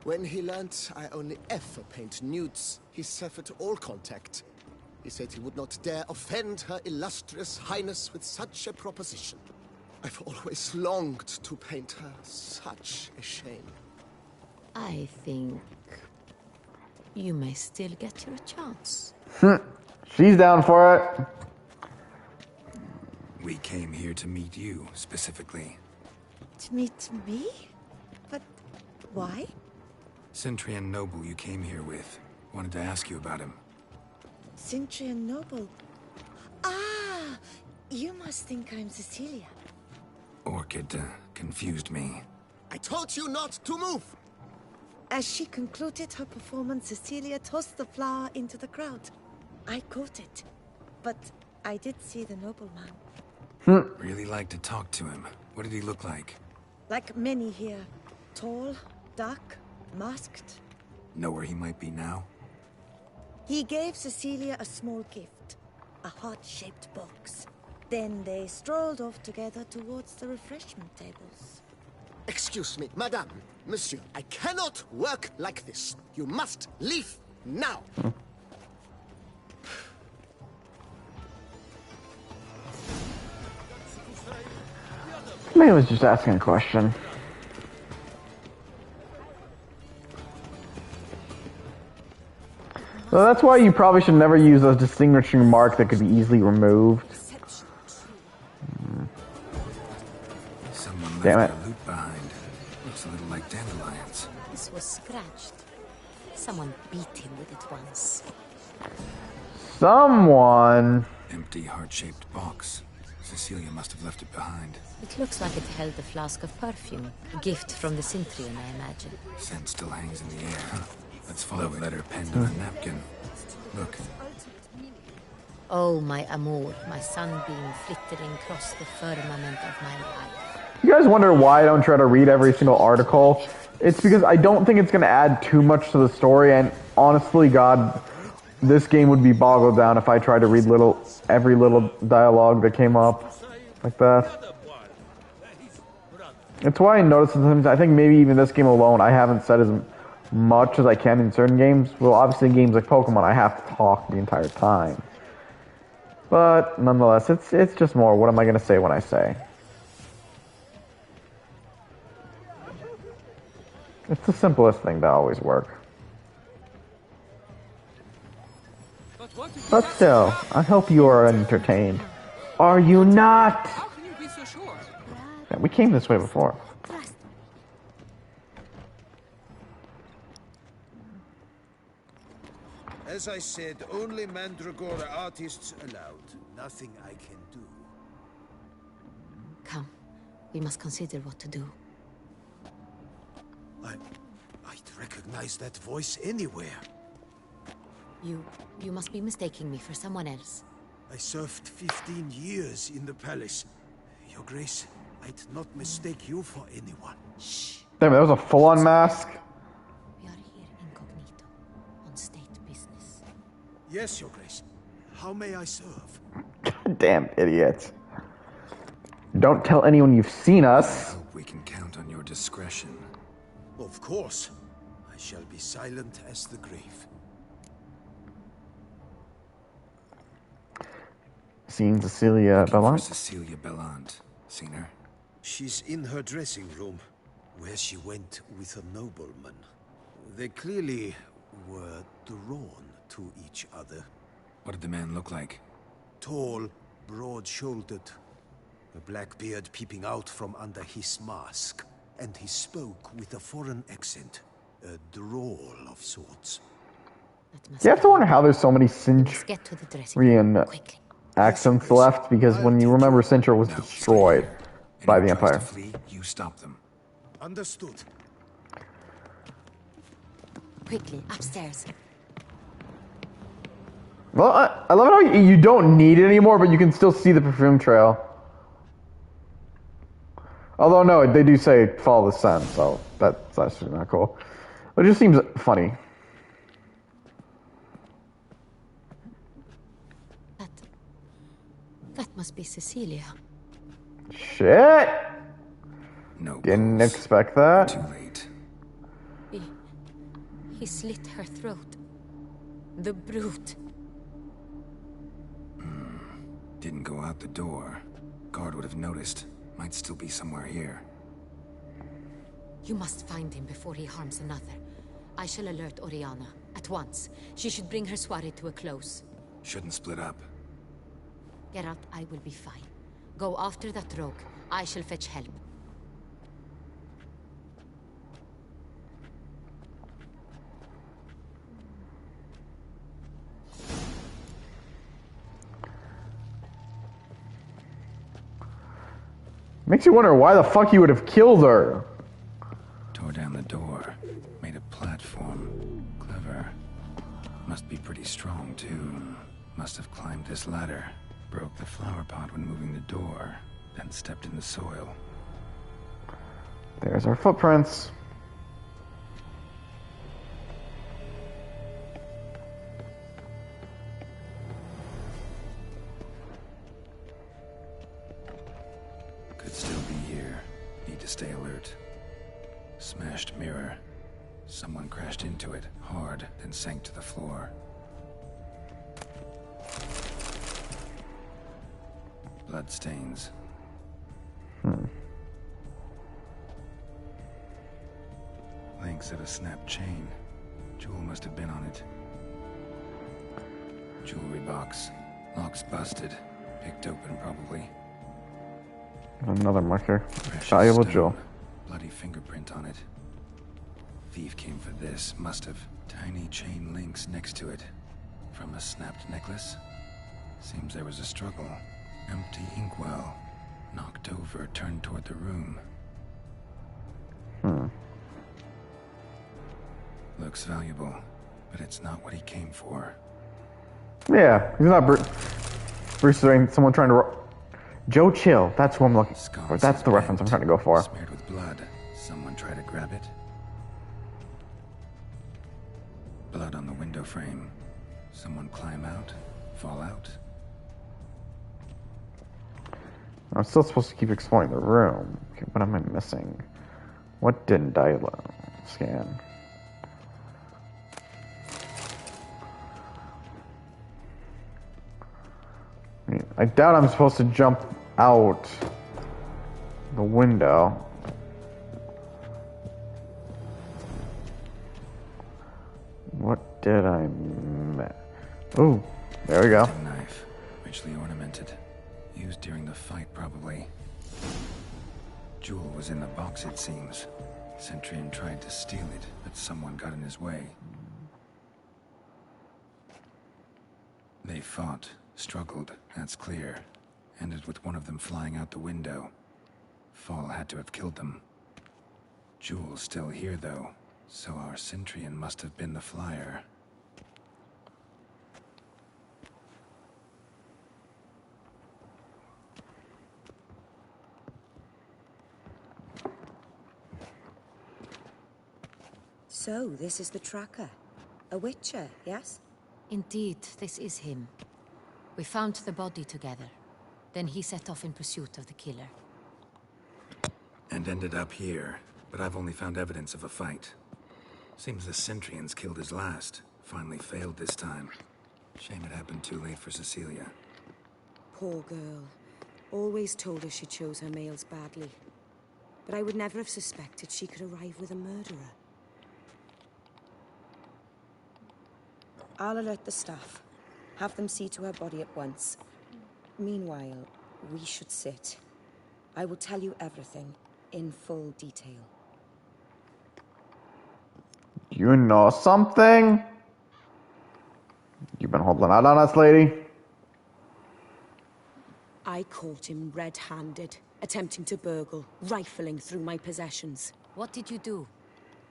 When he learnt I only ever paint nudes, he severed all contact. He said he would not dare offend her illustrious highness with such a proposition. I've always longed to paint her. Such a shame. I think you may still get your chance. She's down for it. We came here to meet you, specifically. To meet me? But why? Centrian noble you came here with. Wanted to ask you about him. Centrian noble. Ah! You must think I'm Cecilia. Orchid, confused me. I told you not to move! As she concluded her performance, Cecilia tossed the flower into the crowd. I caught it, but I did see the nobleman. Really like to talk to him. What did he look like? Like many here. Tall, dark, masked. Know where he might be now? He gave Cecilia a small gift, a heart-shaped box. Then they strolled off together towards the refreshment tables. Excuse me, madame, monsieur, I cannot work like this. You must leave now. Maybe I was just asking a question. So that's why you probably should never use a distinguishing mark that could be easily removed. Someone Damn left it. their loot behind. Looks a little like dandelions. This was scratched. Someone beat him with it once. Someone. Empty heart-shaped box. Cecilia must have left it behind. It looks like it held a flask of perfume. A gift from the Cintrian, I imagine. Scent still hangs in the air. Let's follow it. Letter penned on a napkin. Look. Oh, my amour, my sunbeam flittering across the firmament of my life. You guys wonder why I don't try to read every single article? It's because I don't think it's going to add too much to the story, and honestly, God, this game would be boggled down if I tried to read every little dialogue that came up like that. It's why I noticed sometimes, I think maybe even this game alone, I haven't said as much as I can in certain games. Well, obviously in games like Pokemon, I have to talk the entire time. But nonetheless, it's just more, what am I going to say when I say? It's the simplest thing to always work. But still, I hope you are entertained. Are you not? How can you be so sure? Yeah, we came this way before. As I said, only Mandragora artists allowed. Nothing I can do. Come, we must consider what to do. I'd recognize that voice anywhere. You must be mistaking me for someone else. I served 15 years in the palace. Your Grace, I'd not mistake you for anyone. Shh. Damn, that was a full-on mask. We are here incognito, on state business. Yes, Your Grace. How may I serve? Damn idiot. Don't tell anyone you've seen us. I hope we can count on your discretion. Of course. I shall be silent as the grave. Seen Cecilia Bellant? Cecilia Bellant. Seen her? She's in her dressing room, where she went with a nobleman. They clearly were drawn to each other. What did the man look like? Tall, broad-shouldered, a black beard peeping out from under his mask. And he spoke with a foreign accent, a drawl of sorts. You have to wonder how there's so many Let's get to the dressing room quickly. accents left, because when you remember, Sintra was destroyed by the Empire. To flee, you stop them. Understood. Quickly, upstairs. Well, I love it how you don't need it anymore, but you can still see the perfume trail. Although, no, they do say follow the scent, so that's actually not cool. It just seems funny. That must be Cecilia. Shit! No. Didn't expect that. Too late. He slit her throat. The brute. Didn't go out the door. Guard would have noticed. Might still be somewhere here. You must find him before he harms another. I shall alert Oriana at once. She should bring her soirée to a close. Shouldn't split up. Geralt, I will be fine. Go after that rogue. I shall fetch help. Makes you wonder why the fuck he would have killed her. Tore down the door. Made a platform. Clever. Must be pretty strong, too. Must have climbed this ladder. Broke the flower pot when moving the door. Then stepped in the soil. There's our footprints. Could still be here. Need to stay alert. Smashed mirror. Someone crashed into it, hard, then sank to the floor. Bloodstains. Links of a snapped chain. Jewel must have been on it. Jewelry box. Lock's busted. Picked open, probably. Another marker. Precious Valuable stone. jewel. Bloody fingerprint on it. Thief came for this, must have. Tiny chain links next to it. From a snapped necklace? Seems there was a struggle. Empty inkwell. Knocked over, turned toward the room. Looks valuable, but it's not what he came for. Yeah, he's not Bruce is doing someone trying to... Joe Chill, that's who I'm looking for. That's the reference I'm trying to go for. Smeared with blood. Someone try to grab it? Blood on the window frame. Someone climb out? Fall out? I'm still supposed to keep exploring the room. Okay, what am I missing? What didn't I scan? I doubt I'm supposed to jump out the window. What did I miss? Ooh, there we go. Knife, richly ornamented. Used during the fight, probably. Jewel was in the box, it seems. Centurion tried to steal it, but someone got in his way. They fought, struggled, that's clear. Ended with one of them flying out the window. Fall had to have killed them. Jewel's still here, though, so our Centurion must have been the flyer. So, this is the tracker. A witcher, yes? Indeed, this is him. We found the body together. Then he set off in pursuit of the killer. And ended up here, but I've only found evidence of a fight. Seems the Centurions killed his last. Finally failed this time. Shame it happened too late for Cecilia. Poor girl. Always told her she chose her males badly. But I would never have suspected she could arrive with a murderer. I'll alert the staff. Have them see to her body at once. Meanwhile, we should sit. I will tell you everything, in full detail. You know something? You've been holding out on us, lady? I caught him red-handed, attempting to burgle, rifling through my possessions. What did you do?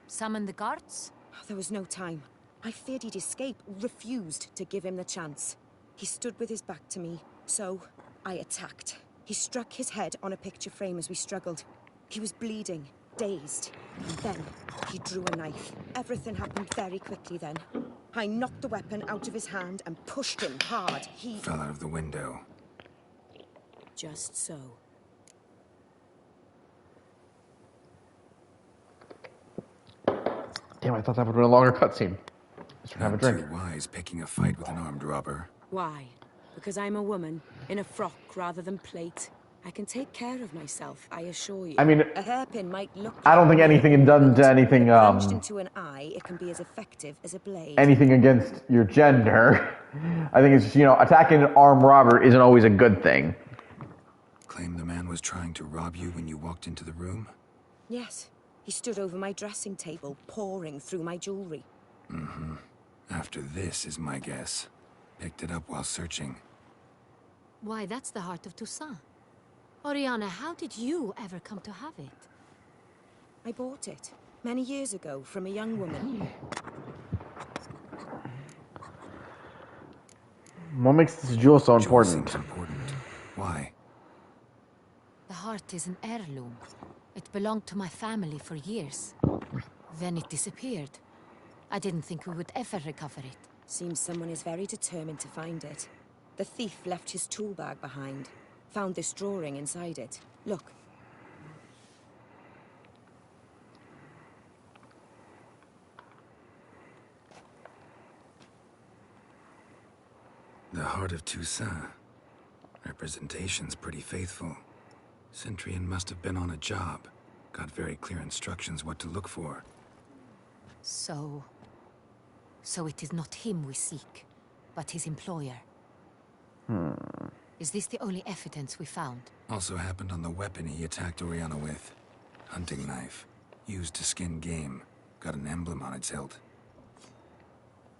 Summon the guards? There was no time. I feared he'd escape, refused to give him the chance. He stood with his back to me, so I attacked. He struck his head on a picture frame as we struggled. He was bleeding, dazed. Then he drew a knife. Everything happened very quickly then. I knocked the weapon out of his hand and pushed him hard. He Fell out of the window. Just so. Damn, I thought that would have been a longer cutscene. Just have a Not drink. too wise picking a fight with an armed robber. Why? Because I'm a woman, in a frock rather than plate. I can take care of myself, I assure you. I mean, a hairpin might look... I don't think anything had done to anything, Plunged into an eye, it can be as effective as a blade. anything against your gender. I think it's just, you know, attacking an armed robber isn't always a good thing. Claim the man was trying to rob you when you walked into the room? Yes. He stood over my dressing table, pouring through my jewelry. Mm-hmm. After this is my guess. Picked it up while searching. Why, that's the heart of Toussaint. Oriana, how did you ever come to have it? I bought it many years ago from a young woman. What makes this jewel so important? Seems important. Why? The heart is an heirloom. It belonged to my family for years. Then it disappeared. I didn't think we would ever recover it. Seems someone is very determined to find it. The thief left his tool bag behind. Found this drawing inside it. Look. The Heart of Toussaint. Representation's pretty faithful. Centurion must have been on a job. Got very clear instructions what to look for. So it is not him we seek, but his employer. Is this the only evidence we found? Also happened on the weapon he attacked Oriana with. Hunting knife. Used to skin game. Got an emblem on its hilt.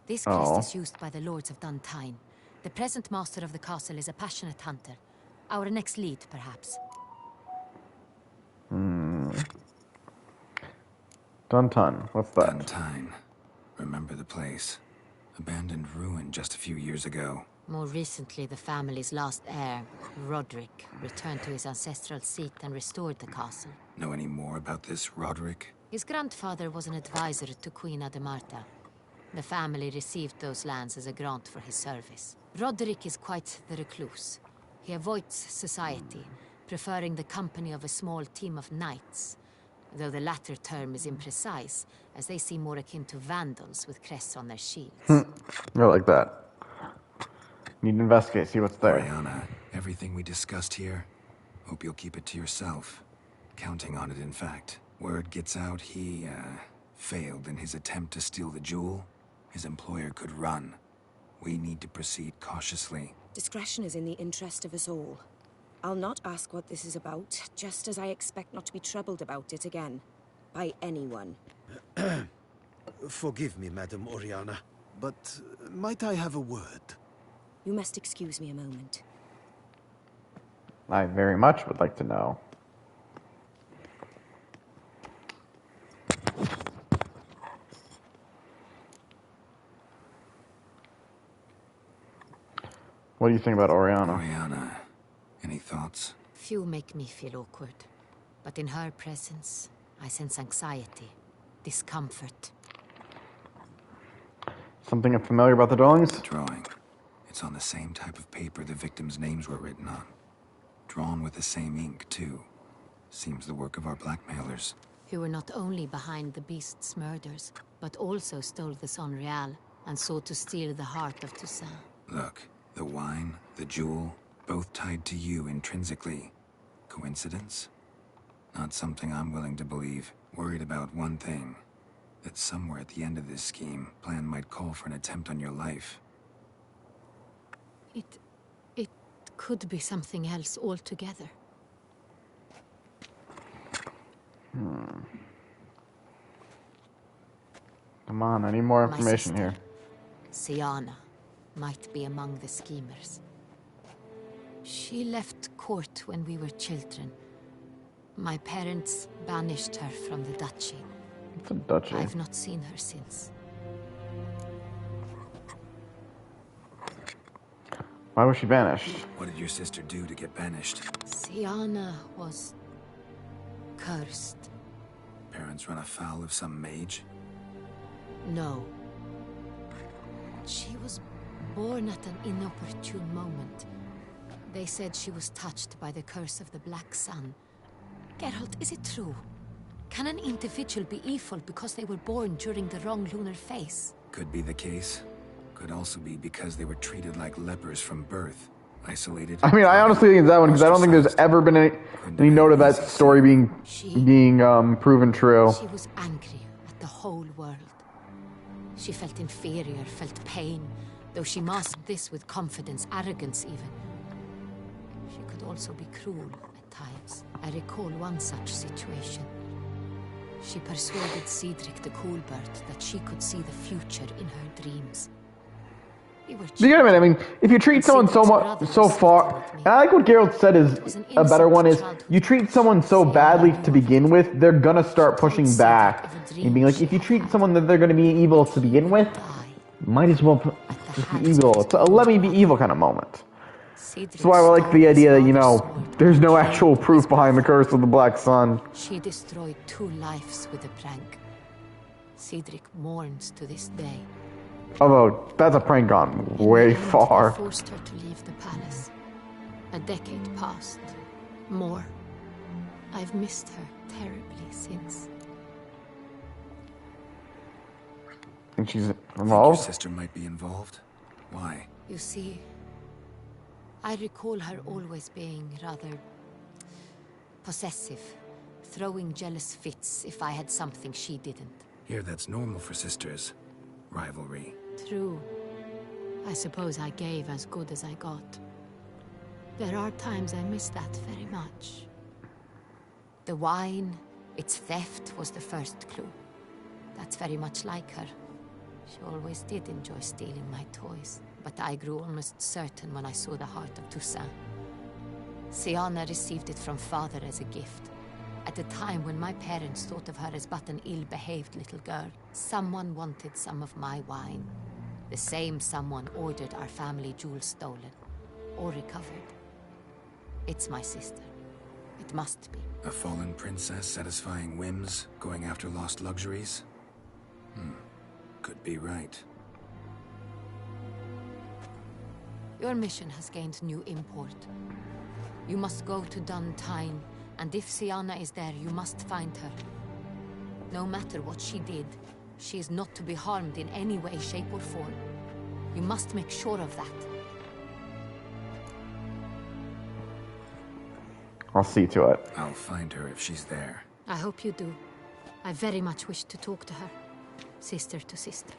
This crest is used by the Lords of Duntine. The present master of the castle is a passionate hunter. Our next lead, perhaps. Duntine. What's that? Duntine. Remember the place. Abandoned ruin just a few years ago. More recently, the family's last heir, Roderick, returned to his ancestral seat and restored the castle. Know any more about this Roderick? His grandfather was an advisor to Queen Ademarta. The family received those lands as a grant for his service. Roderick is quite the recluse. He avoids society, preferring the company of a small team of knights, though the latter term is imprecise, as they seem more akin to vandals with crests on their shields. I like that. Need to investigate, see what's there. Oriana, everything we discussed here, hope you'll keep it to yourself. Counting on it, in fact. Word gets out he, failed in his attempt to steal the jewel. His employer could run. We need to proceed cautiously. Discretion is in the interest of us all. I'll not ask what this is about, just as I expect not to be troubled about it again. By anyone. Forgive me, Madam Oriana, but might I have a word? You must excuse me a moment. I very much would like to know. What do you think about Oriana? Oriana, any thoughts? Few make me feel awkward, but in her presence, I sense anxiety, discomfort. Something familiar about the drawings? The drawing. It's on the same type of paper the victims' names were written on. Drawn with the same ink, too. Seems the work of our blackmailers. Who were not only behind the beast's murders, but also stole the Sonreal and sought to steal the heart of Toussaint. Look, the wine, the jewel, both tied to you intrinsically. Coincidence? Not something I'm willing to believe. Worried about one thing. That somewhere at the end of this scheme, plan might call for an attempt on your life. It could be something else altogether. Come on, I need more My information sister, here. Siana, might be among the schemers. She left court when we were children. My parents banished her from the duchy. It's a duchy. I've not seen her since. Why was she banished? What did your sister do to get banished? Siana was cursed. Parents run afoul of some mage? No. She was born at an inopportune moment. They said she was touched by the curse of the Black Sun. Geralt, is it true? Can an individual be evil because they were born during the wrong lunar phase? Could be the case. Could also be because they were treated like lepers from birth. Isolated. I mean, I honestly think it's that one because I don't think there's ever been any note of that story being proven true. She was angry at the whole world. She felt inferior, felt pain, though she masked this with confidence, arrogance even. She could also be cruel at times. I recall one such situation. She persuaded Cedric the Coolbird that she could see the future in her dreams. We were You gotta admit, I mean, if you treat And someone so Sigurd's much, brother so was far, sitting with me. and I like what Geralt said is was an a better one is, innocent childhood you treat someone crush. so Sienna badly knew to of begin it. with, they're gonna start She told pushing Sigurd back. of a And dream being like, she if you had treat had. someone that they're gonna be evil to begin with, might as well At the just be hands of evil. his It's a own let me be brother. evil kind of moment. Cedric That's why I like stole the his idea that, you father's know, sword there's and no trained actual with his proof behind the brother. curse of the Black Sun. She destroyed 2 lives with a prank. Cedric mourns to this day. Although, that's a prank gone In way the end, far. They forced her to leave the palace. A decade passed. More. I've missed her terribly since. And she's Think your involved? sister might be involved? Why? You see, I recall her always being rather possessive, throwing jealous fits if I had something she didn't. Here, that's normal for sisters. Rivalry. True. I suppose I gave as good as I got. There are times I miss that very much. The wine, its theft was the first clue. That's very much like her. She always did enjoy stealing my toys, but I grew almost certain when I saw the heart of Toussaint. Sienna received it from father as a gift. At a time when my parents thought of her as but an ill-behaved little girl, someone wanted some of my wine. The same someone ordered our family jewels stolen, or recovered. It's my sister. It must be. A fallen princess satisfying whims, going after lost luxuries? Could be right. Your mission has gained new import. You must go to Dun Tyne, and if Sienna is there, you must find her. No matter what she did, she is not to be harmed in any way, shape, or form. You must make sure of that. I'll see to it. I'll find her if she's there. I hope you do. I very much wish to talk to her. Sister to sister.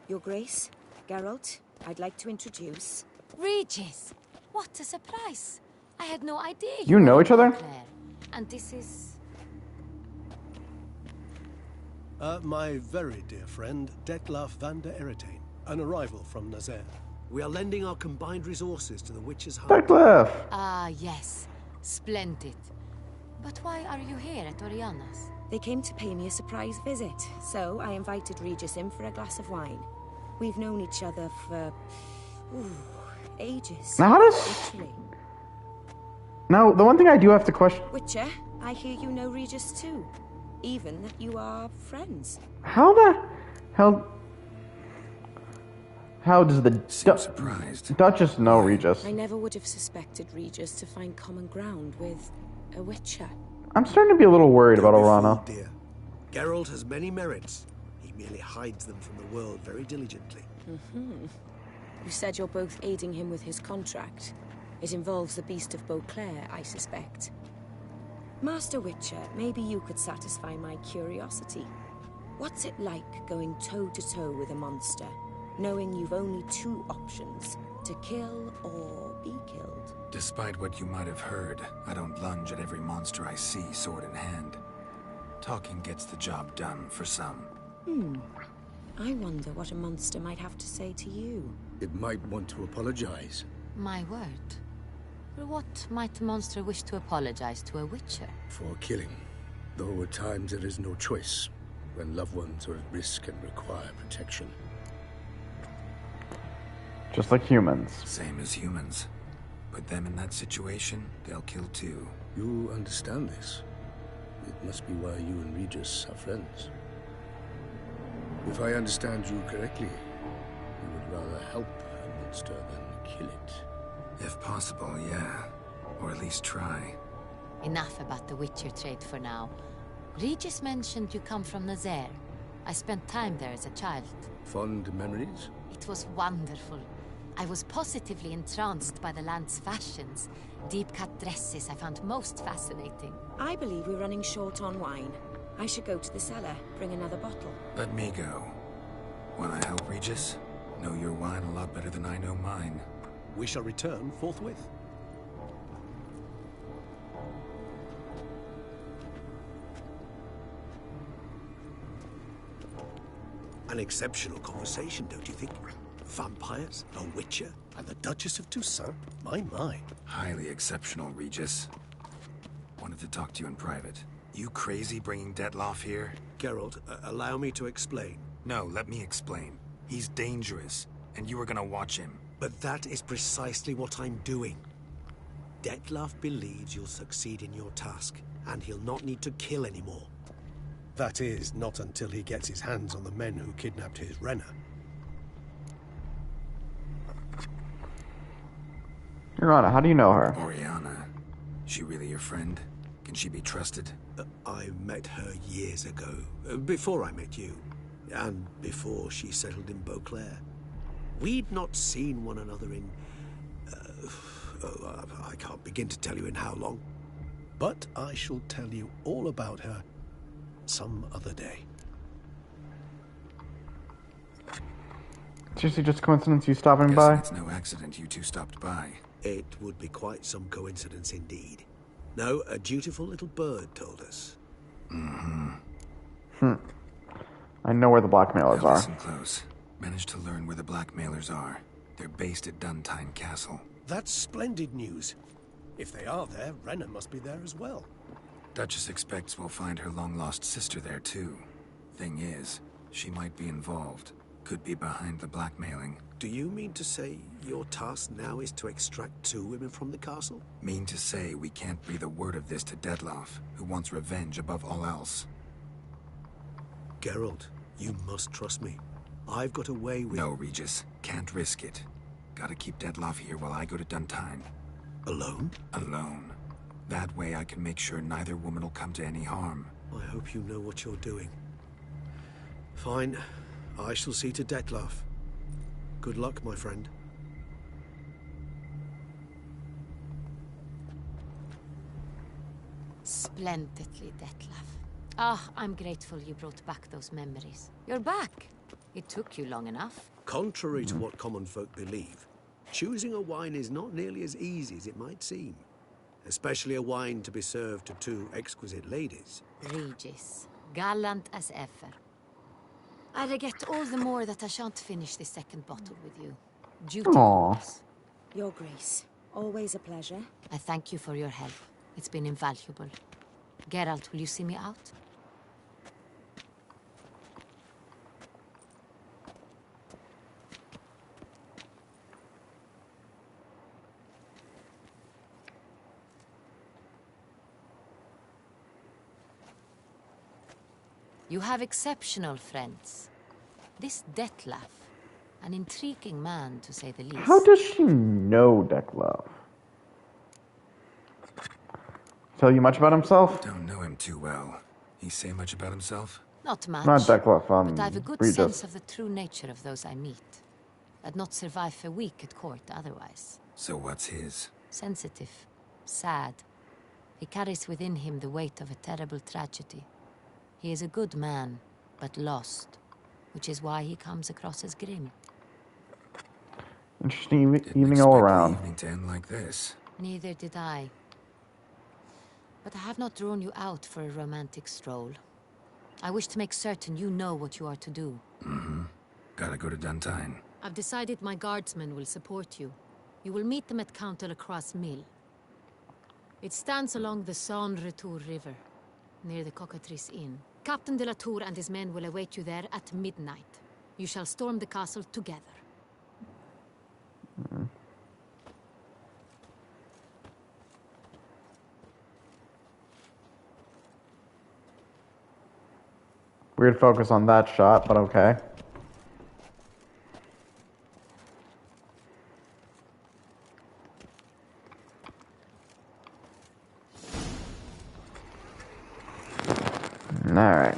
Your Grace, Geralt, I'd like to introduce... Regis! What a surprise! I had no idea You know were each other? Blackmail. And this is... My very dear friend, Detlaf van der Eretain, an arrival from Nazaire. We are lending our combined resources to the Witch's Heart. Detlef! Ah, yes. Splendid. But why are you here at Oriana's? They came to pay me a surprise visit, so I invited Regis in for a glass of wine. We've known each other for... ages. Now how does... Literally. Now, the one thing I do have to question... Witcher, I hear you know Regis too. Even that you are friends. How the hell... How does the surprised. Duchess know Regis? I never would have suspected Regis to find common ground with a Witcher. I'm starting to be a little worried about Don't be Orana. fooled, dear. Geralt has many merits. He merely hides them from the world very diligently. You said you're both aiding him with his contract. It involves the Beast of Beauclair, I suspect. Master Witcher, maybe you could satisfy my curiosity. What's it like going toe-to-toe with a monster, knowing you've only 2 options, to kill or be killed? Despite what you might have heard, I don't lunge at every monster I see sword in hand. Talking gets the job done for some. I wonder what a monster might have to say to you. It might want to apologize. My word. For what might a monster wish to apologize to a witcher? For killing. Though at times there is no choice, when loved ones are at risk and require protection. Just like humans. Same as humans. Put them in that situation, they'll kill too. You understand this. It must be why you and Regis are friends. If I understand you correctly, you would rather help a monster than kill it. If possible, yeah. Or at least try. Enough about the witcher trade for now. Regis mentioned you come from Nazaire. I spent time there as a child. Fond memories? It was wonderful. I was positively entranced by the land's fashions. Deep-cut dresses I found most fascinating. I believe we're running short on wine. I should go to the cellar, bring another bottle. Let me go. Wanna help, Regis? Know your wine a lot better than I know mine. We shall return forthwith. An exceptional conversation, don't you think? Vampires, a witcher, and the Duchess of Toussaint? My. Highly exceptional, Regis. Wanted to talk to you in private. You crazy bringing Detloff here? Geralt, allow me to explain. No, let me explain. He's dangerous, and you were gonna watch him. But that is precisely what I'm doing. Detloff believes you'll succeed in your task, and he'll not need to kill anymore. That is, not until he gets his hands on the men who kidnapped his Renner. Your Honor, how do you know her? Oriana. She really your friend? Can she be trusted? I met her years ago, before I met you, and before she settled in Beauclair. We'd not seen one another in... I can't begin to tell you in how long. But I shall tell you all about her some other day. Seriously, just a coincidence you stopping Guessing by? it's no accident you two stopped by. It would be quite some coincidence indeed. No, a dutiful little bird told us. I know where the blackmailers Now are. listen close. Managed to learn where the blackmailers are. They're based at Duntine Castle. That's splendid news. If they are there, Renner must be there as well. Duchess expects we'll find her long-lost sister there, too. Thing is, she might be involved. Could be behind the blackmailing. Do you mean to say your task now is to extract 2 women from the castle? Mean to say we can't breathe a word of this to Detloff, who wants revenge above all else. Geralt, you must trust me. I've got a way with... No, Regis. Can't risk it. Gotta keep Detloff here while I go to Duntine. Alone? Alone. That way I can make sure neither woman will come to any harm. I hope you know what you're doing. Fine. I shall see to Detloff. Good luck, my friend. Splendidly, Detlaff. Ah, I'm grateful you brought back those memories. You're back. It took you long enough. Contrary to what common folk believe, choosing a wine is not nearly as easy as it might seem. Especially a wine to be served to 2 exquisite ladies. Regis, gallant as ever. I regret all the more that I shan't finish this second bottle with you. Duty calls. Your Grace, always a pleasure. I thank you for your help. It's been invaluable. Geralt, will you see me out? You have exceptional friends. This Detlaff, an intriguing man to say the least. How does she know Detloff? Tell you much about himself? Don't know him too well. He say much about himself? Not much. Not Detloff, but I've a good Regis. sense of the true nature of those I meet. I'd not survive a week at court otherwise. So what's his? Sensitive, sad. He carries within him the weight of a terrible tragedy. He is a good man, but lost, which is why he comes across as grim. Interesting Didn't evening all expect the around. evening to end like this. Neither did I. But I have not drawn you out for a romantic stroll. I wish to make certain you know what you are to do. Gotta go to Duntine. I've decided my guardsmen will support you. You will meet them at Count de la Croix Mill. It stands along the Saône-Retour River, near the Cockatrice Inn. Captain de la Tour and his men will await you there at midnight. You shall storm the castle together. Weird focus on that shot, but okay. Alright.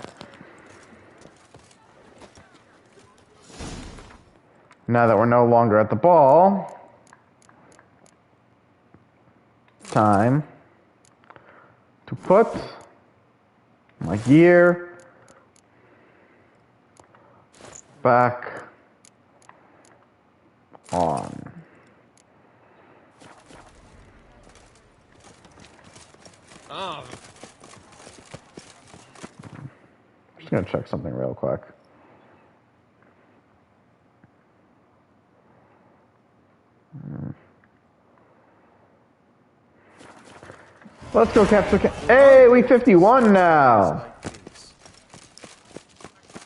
Now that we're no longer at the ball, time to put my gear back on. Just gonna check something real quick. Let's go capture Hey, we 51 now.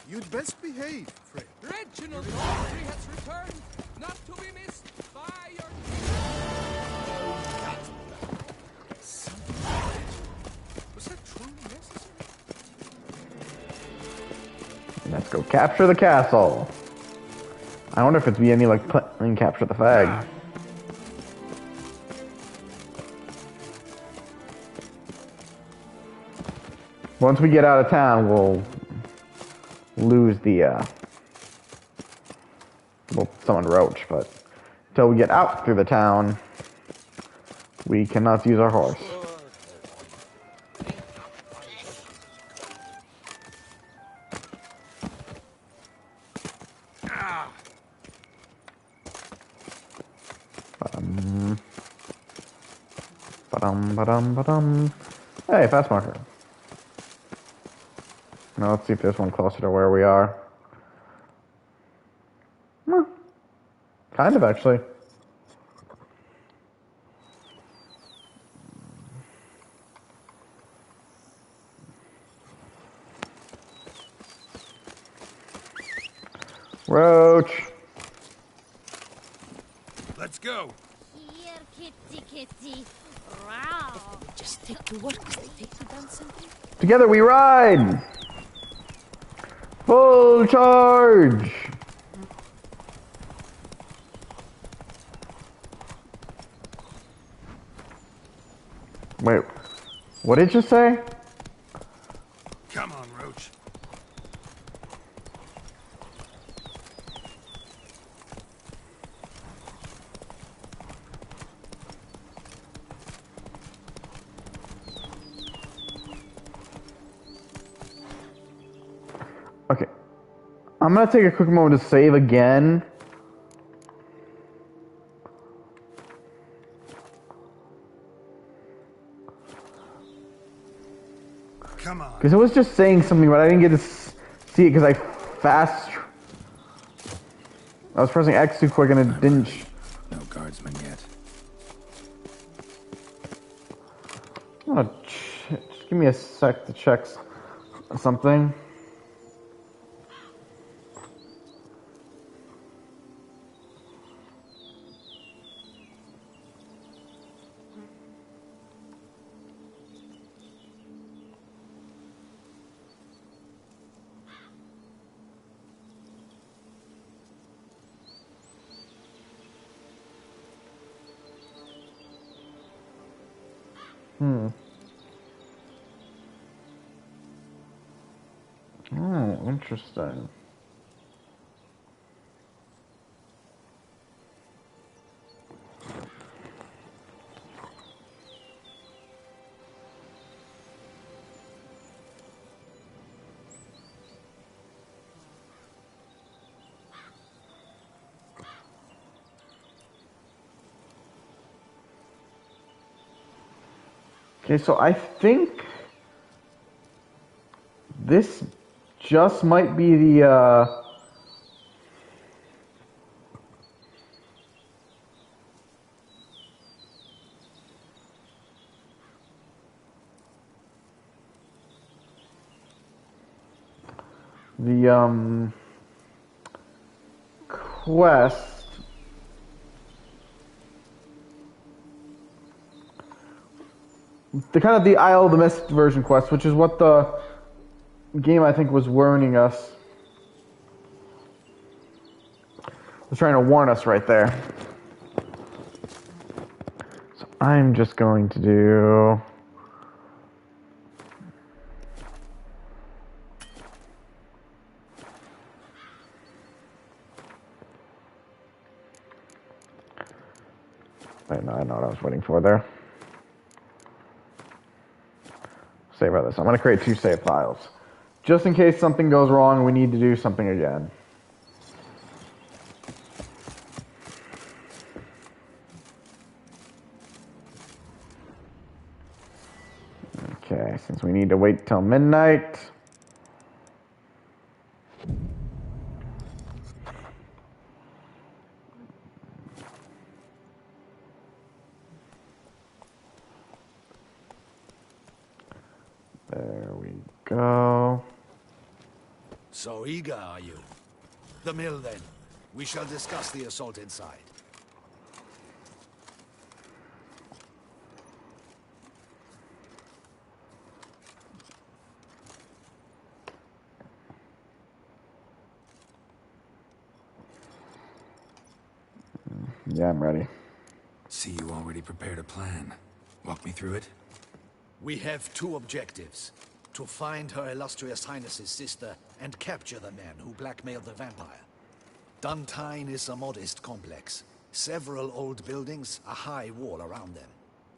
You'd best behave, Fred. Reginald Mon-Thrus has returned, not to be missed by your... Was that truly necessary? Let's go capture the castle. I wonder if it's be any like playing capture the flag. Once we get out of town, we'll lose the we'll summon Roach, but until we get out through the town, we cannot use our horse. Ba-dum. Hey, fast marker. Now let's see if there's one closer to where we are. Kind of, actually. Roach. Let's go. Here, kitty. Wow. Just take to work, they take to dancing. Together we ride. Full charge. Wait, what did you say? Come on, Roach. Okay, I'm gonna take a quick moment to save again. Come on. Because it was just saying something, but I didn't get to see it because I was pressing X too quick and it didn't. No guardsmen yet. Oh, just give me a sec to check something. Oh, interesting. Okay, so I think this just might be the quest. The kind of the Isle of the Mist version quest, which is what the game I think was warning us. Was trying to warn us right there. So I'm just going to do wait, no, I know what I was waiting for there. Save out this. I'm going to create 2 save files. Just in case something goes wrong and we need to do something again. Okay, since we need to wait till midnight. There we go. So eager, are you? The mill, then. We shall discuss the assault inside. Yeah, I'm ready. See, you already prepared a plan. Walk me through it. We have two objectives. To find Her Illustrious Highness's sister and capture the man who blackmailed the vampire. Duntine is a modest complex. Several old buildings, a high wall around them.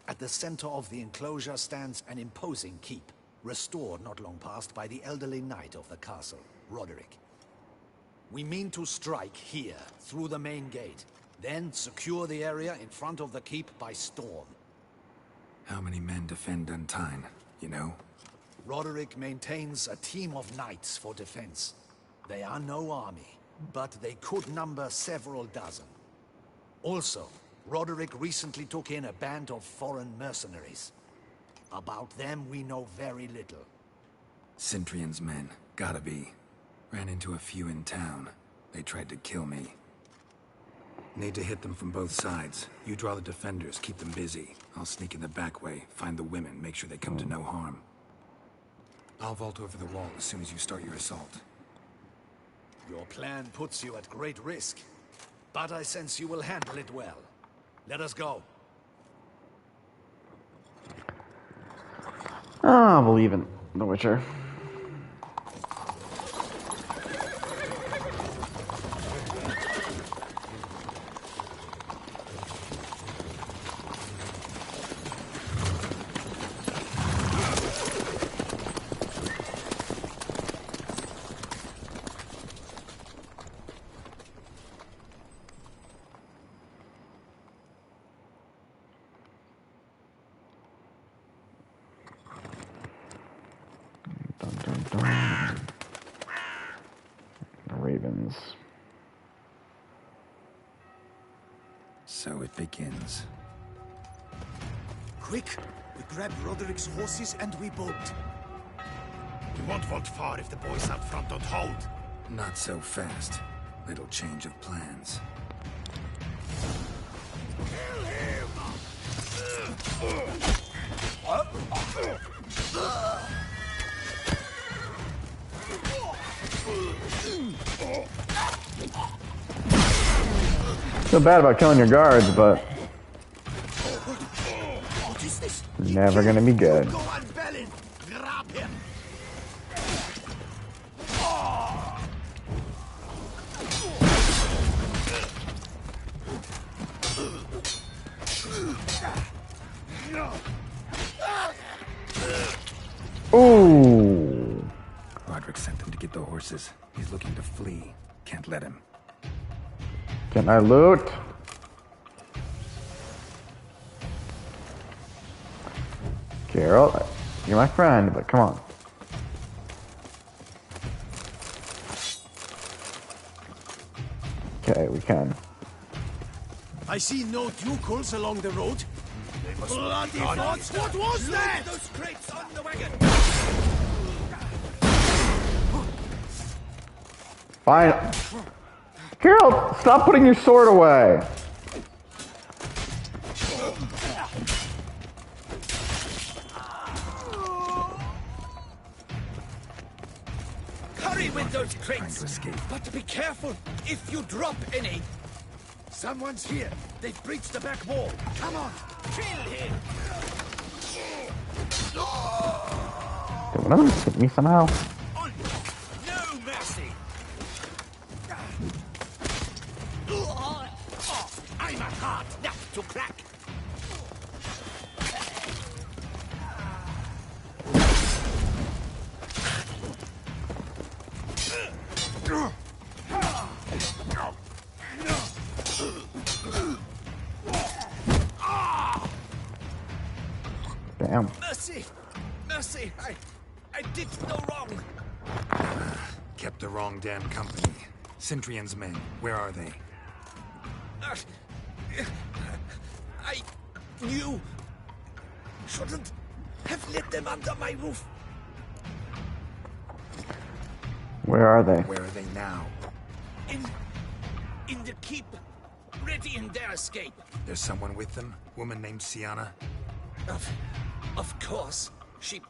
At the center of the enclosure stands an imposing keep, restored not long past by the elderly knight of the castle, Roderick. We mean to strike here, through the main gate, then secure the area in front of the keep by storm. How many men defend Duntine, you know? Roderick maintains a team of knights for defense. They are no army, but they could number several dozen. Also, Roderick recently took in a band of foreign mercenaries. About them we know very little. Cintrian's men, gotta be. Ran into a few in town. They tried to kill me. Need to hit them from both sides. You draw the defenders, keep them busy. I'll sneak in the back way, find the women, make sure they come to no harm. I'll vault over the wall as soon as you start your assault. Your plan puts you at great risk, but I sense you will handle it well. Let us go. I believe in The Witcher. Ravens. So it begins. Quick! We grab Roderick's horses and we bolt. We won't vault far if the boys out front don't hold. Not so fast. Little change of plans. Kill him! Feel bad about killing your guards, but What is this? never gonna be good. Go on, Belin! Grab him! Ooh. Roderick sent them to get the horses. He's looking to flee. Can't let him. Can I loot? Carol, you're my friend, but come on. Okay, we can. I see no ducals along the road. Bloody thoughts! What was that? Those crates on the wagon! Fine. Carol, stop putting your sword away. Hurry with those Trying crates! to escape. But be careful if you drop any. Someone's here. They've breached the back wall. Come on, kill him! One of them hit me somehow. No mercy! I'm a hard nut to crack. Damn. Mercy! Mercy! I did no wrong. Kept the wrong damn company. Cintrian's men, where are they? I knew. Shouldn't have let them under my roof. Where are they? Where are they now? In the keep, ready in their escape. There's someone with them? Woman named Sienna? Of course. She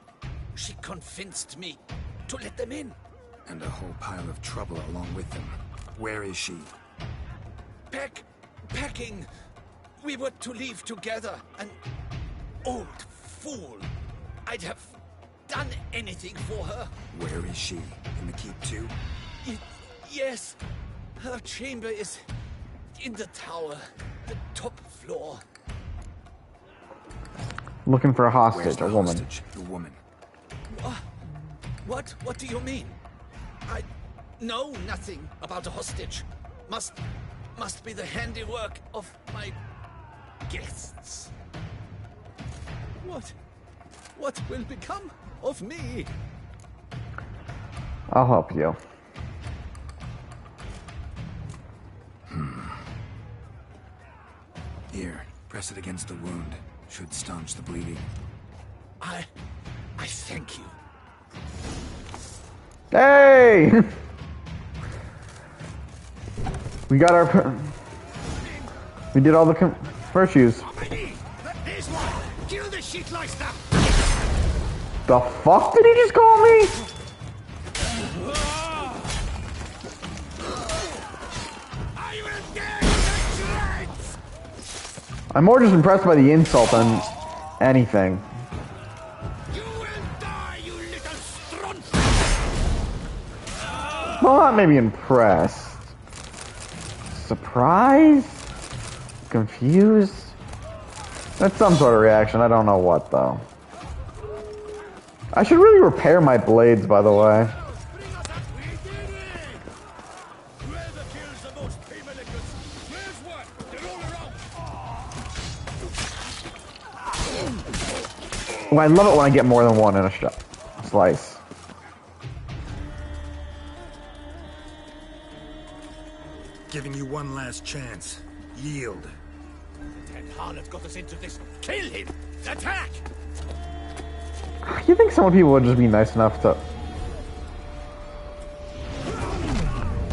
convinced me to let them in. And a whole pile of trouble along with them. Where is she? Packing. We were to leave together. An old fool. I'd have done anything for her. Where is she? In the keep too? Yes. Her chamber is in the tower. The top floor. Looking for a hostage, Where's the a woman. hostage? The woman. What do you mean? I know nothing about a hostage. Must be the handiwork of my guests. What will become of me? I'll help you. Here, press it against the wound. Should staunch the bleeding. I thank you. Hey! We got our... We did all the virtues. Here's one. Kill the shit like that. The fuck did he just call me? I'm more just impressed by the insult than anything. Well, not maybe impressed. Surprised? Confused? That's some sort of reaction. I don't know what, though. I should really repair my blades, by the way. Well, I love it when I get more than one in a slice. Giving you one last chance. Yield. Ted Harlot got us into this. Kill him! Attack! You think some people would just be nice enough to...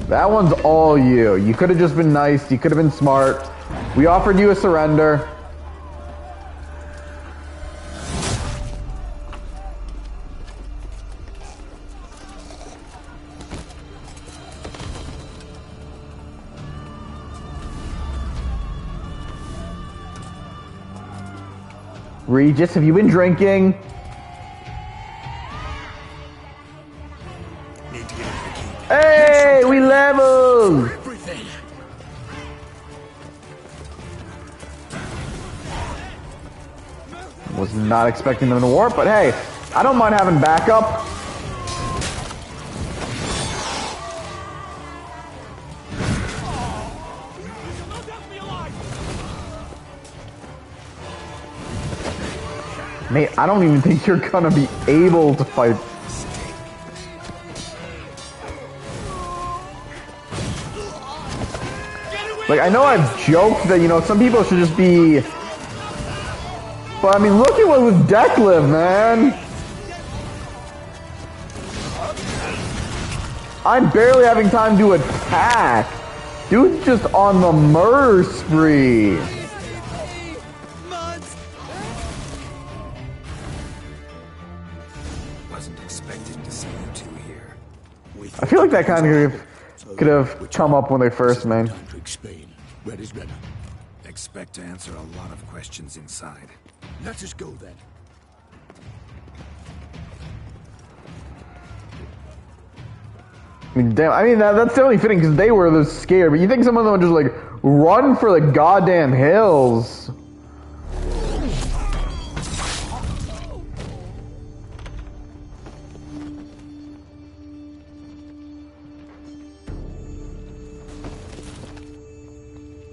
That one's all you. You could have just been nice. You could have been smart. We offered you a surrender. Regis, have you been drinking? Need to get into the keep. Hey, we leveled! Was not expecting them to warp, but hey, I don't mind having backup. Mate, I don't even think you're gonna be able to fight. Like, I know I've joked that, you know, some people should just be... But, I mean, look at what with Deckliv, man! I'm barely having time to attack! Dude's just on the murder spree! Wasn't expecting to see you two here. I feel like that kind of could have come up when they first made. To explain. Where is Renner? Expect to answer a lot of questions inside. Let us go then. I mean, damn, I mean, that's definitely fitting because they were those scared, but you think some of them would just, like, run for the goddamn hills.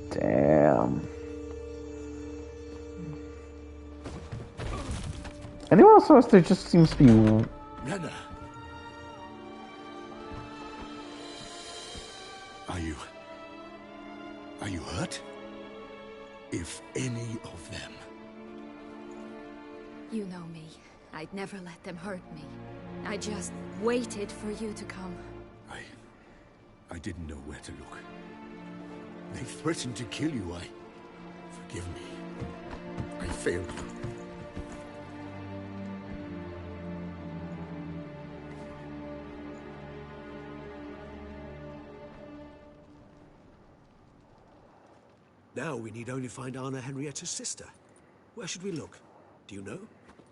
Damn. Anyone else notice there just seems to be... Renner. Are you hurt? If any of them. You know me. I'd never let them hurt me. I just waited for you to come. I didn't know where to look. They threatened to kill you. Forgive me. I failed you. Now we need only find Anna Henrietta's sister. Where should we look? Do you know?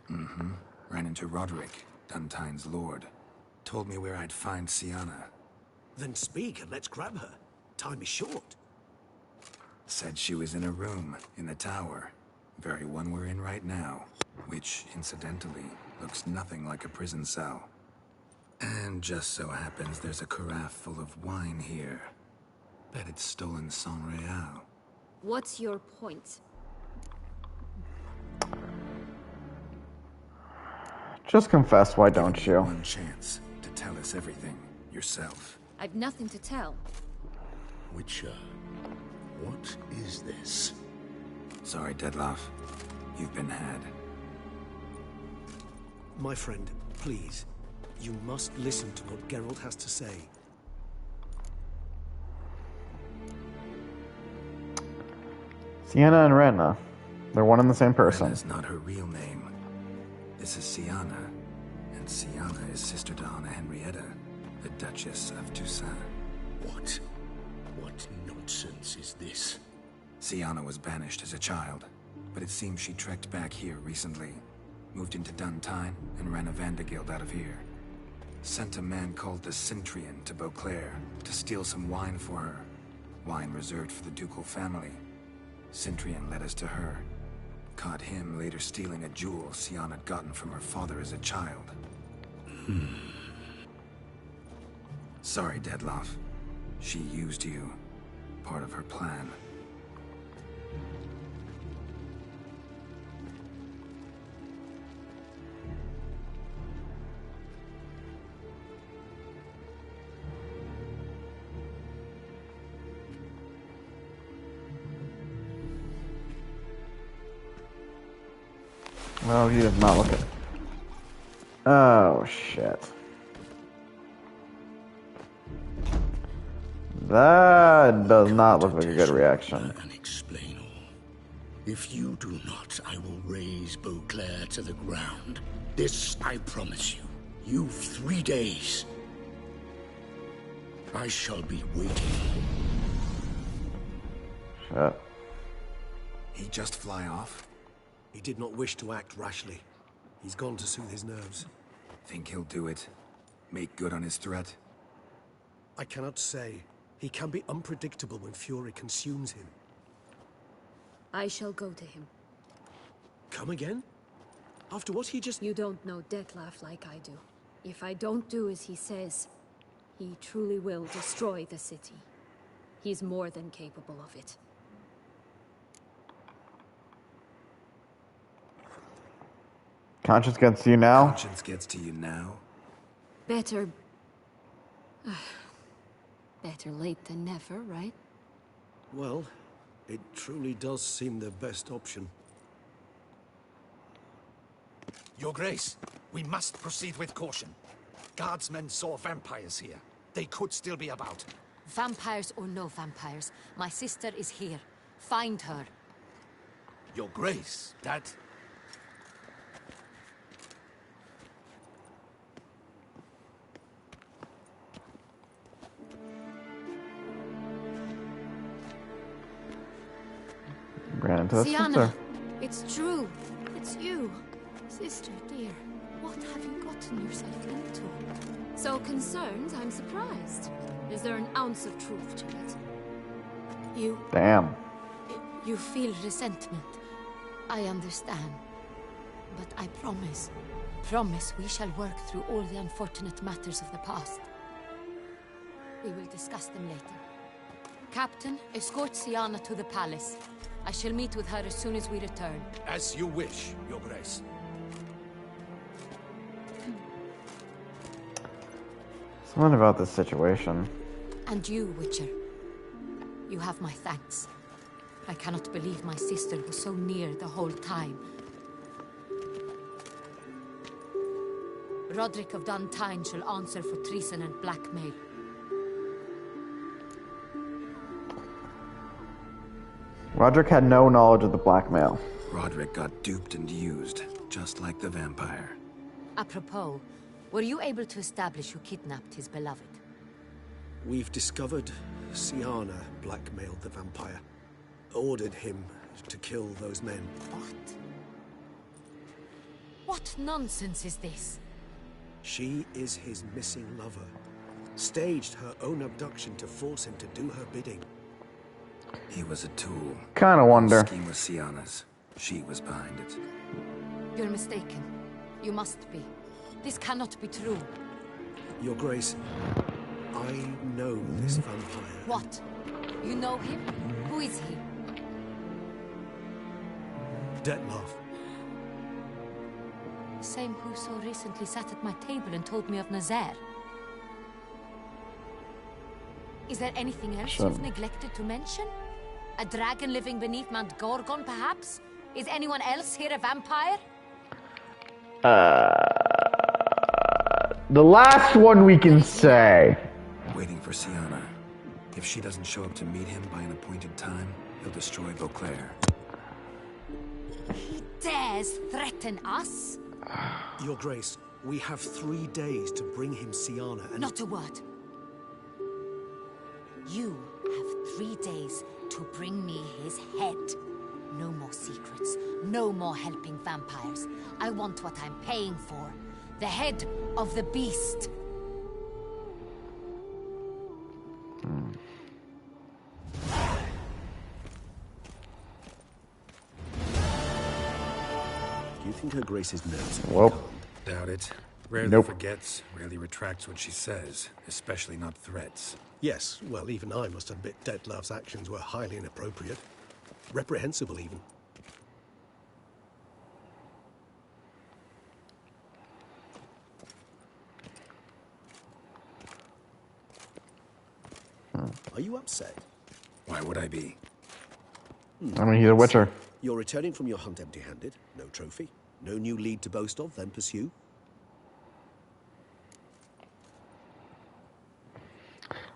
Mm-hmm. Ran into Roderick, Duntine's lord. Told me where I'd find Sienna. Then speak and let's grab her. Time is short. Said she was in a room in the tower. Very one we're in right now. Which, incidentally, looks nothing like a prison cell. And just so happens there's a carafe full of wine here. Bet it's stolen Sonreal. What's your point? Just confess, why don't you? One chance to tell us everything yourself. I've nothing to tell. Witcher, what is this? Sorry, Dettlaff. You've been had. My friend, please. You must listen to what Geralt has to say. Sienna and Renna. They're one and the same person. Renna's not her real name. This is Sienna. And Sienna is sister to Anna Henrietta, the Duchess of Toussaint. What? What nonsense is this? Sienna was banished as a child, but it seems she trekked back here recently. Moved into Duntine and ran a Vandergild out of here. Sent a man called the Centurion to Beauclair to steal some wine for her. Wine reserved for the ducal family. Centurion led us to her. Caught him later stealing a jewel Sienna had gotten from her father as a child. Sorry, Dettlaff. She used you. Part of her plan. Well, he does not look it. Oh, shit. That does not look like a good reaction. And explain all. If you do not, I will raze Beauclair to the ground. This I promise you. You've 3 days. I shall be waiting. Shit. He just fly off? He did not wish to act rashly. He's gone to soothe his nerves. Think he'll do it? Make good on his threat? I cannot say. He can be unpredictable when fury consumes him. I shall go to him. Come again? After what he just... You don't know Dettlaff like I do. If I don't do as he says, he truly will destroy the city. He's more than capable of it. Conscience gets to you now? Conscience gets to you now? Better... better late than never, right? Well, it truly does seem the best option. Your Grace, we must proceed with caution. Guardsmen saw vampires here. They could still be about. Vampires or no vampires, my sister is here. Find her. Your Grace, that... Ran into the Sienna, sister. it's true. It's you. Sister, dear. What have you gotten yourself into? So concerned, I'm surprised. Is there an ounce of truth to it? Damn. You feel resentment. I understand. But I promise we shall work through all the unfortunate matters of the past. We will discuss them later. Captain, escort Sienna to the palace. I shall meet with her as soon as we return. As you wish, Your Grace. Something about this situation. And you, Witcher. You have my thanks. I cannot believe my sister was so near the whole time. Roderick of Duntine shall answer for treason and blackmail. Roderick had no knowledge of the blackmail. Roderick got duped and used, just like the vampire. Apropos, were you able to establish who kidnapped his beloved? We've discovered Siana blackmailed the vampire. Ordered him to kill those men. What? What nonsense is this? She is his missing lover. Staged her own abduction to force him to do her bidding. He was a tool. Kinda wonder. The scheme was Siana's. She was behind it. You're mistaken. You must be. This cannot be true. Your Grace, I know this vampire. What? You know him? Who is he? Dettlaff. The same who so recently sat at my table and told me of Nazaire. Is there anything else you've neglected to mention? A dragon living beneath Mount Gorgon, perhaps? Is anyone else here a vampire? The last one we can say. Waiting for Siana. If she doesn't show up to meet him by an appointed time, he'll destroy Beauclair. He dares threaten us? Your Grace, we have 3 days to bring him Siana and... Not a word. You have 3 days to bring me his head. No more secrets. No more helping vampires. I want what I'm paying for. The head of the beast. Do you think Her Grace's nerves are Well, doubt it. Rarely Nope. forgets, rarely retracts what she says, especially not threats. Yes, well, even I must admit Dettlaff's actions were highly inappropriate. Reprehensible, even. Are you upset? Why would I be? I mean, he's a witcher. You're returning from your hunt empty-handed. No trophy. No new lead to boast of, then pursue.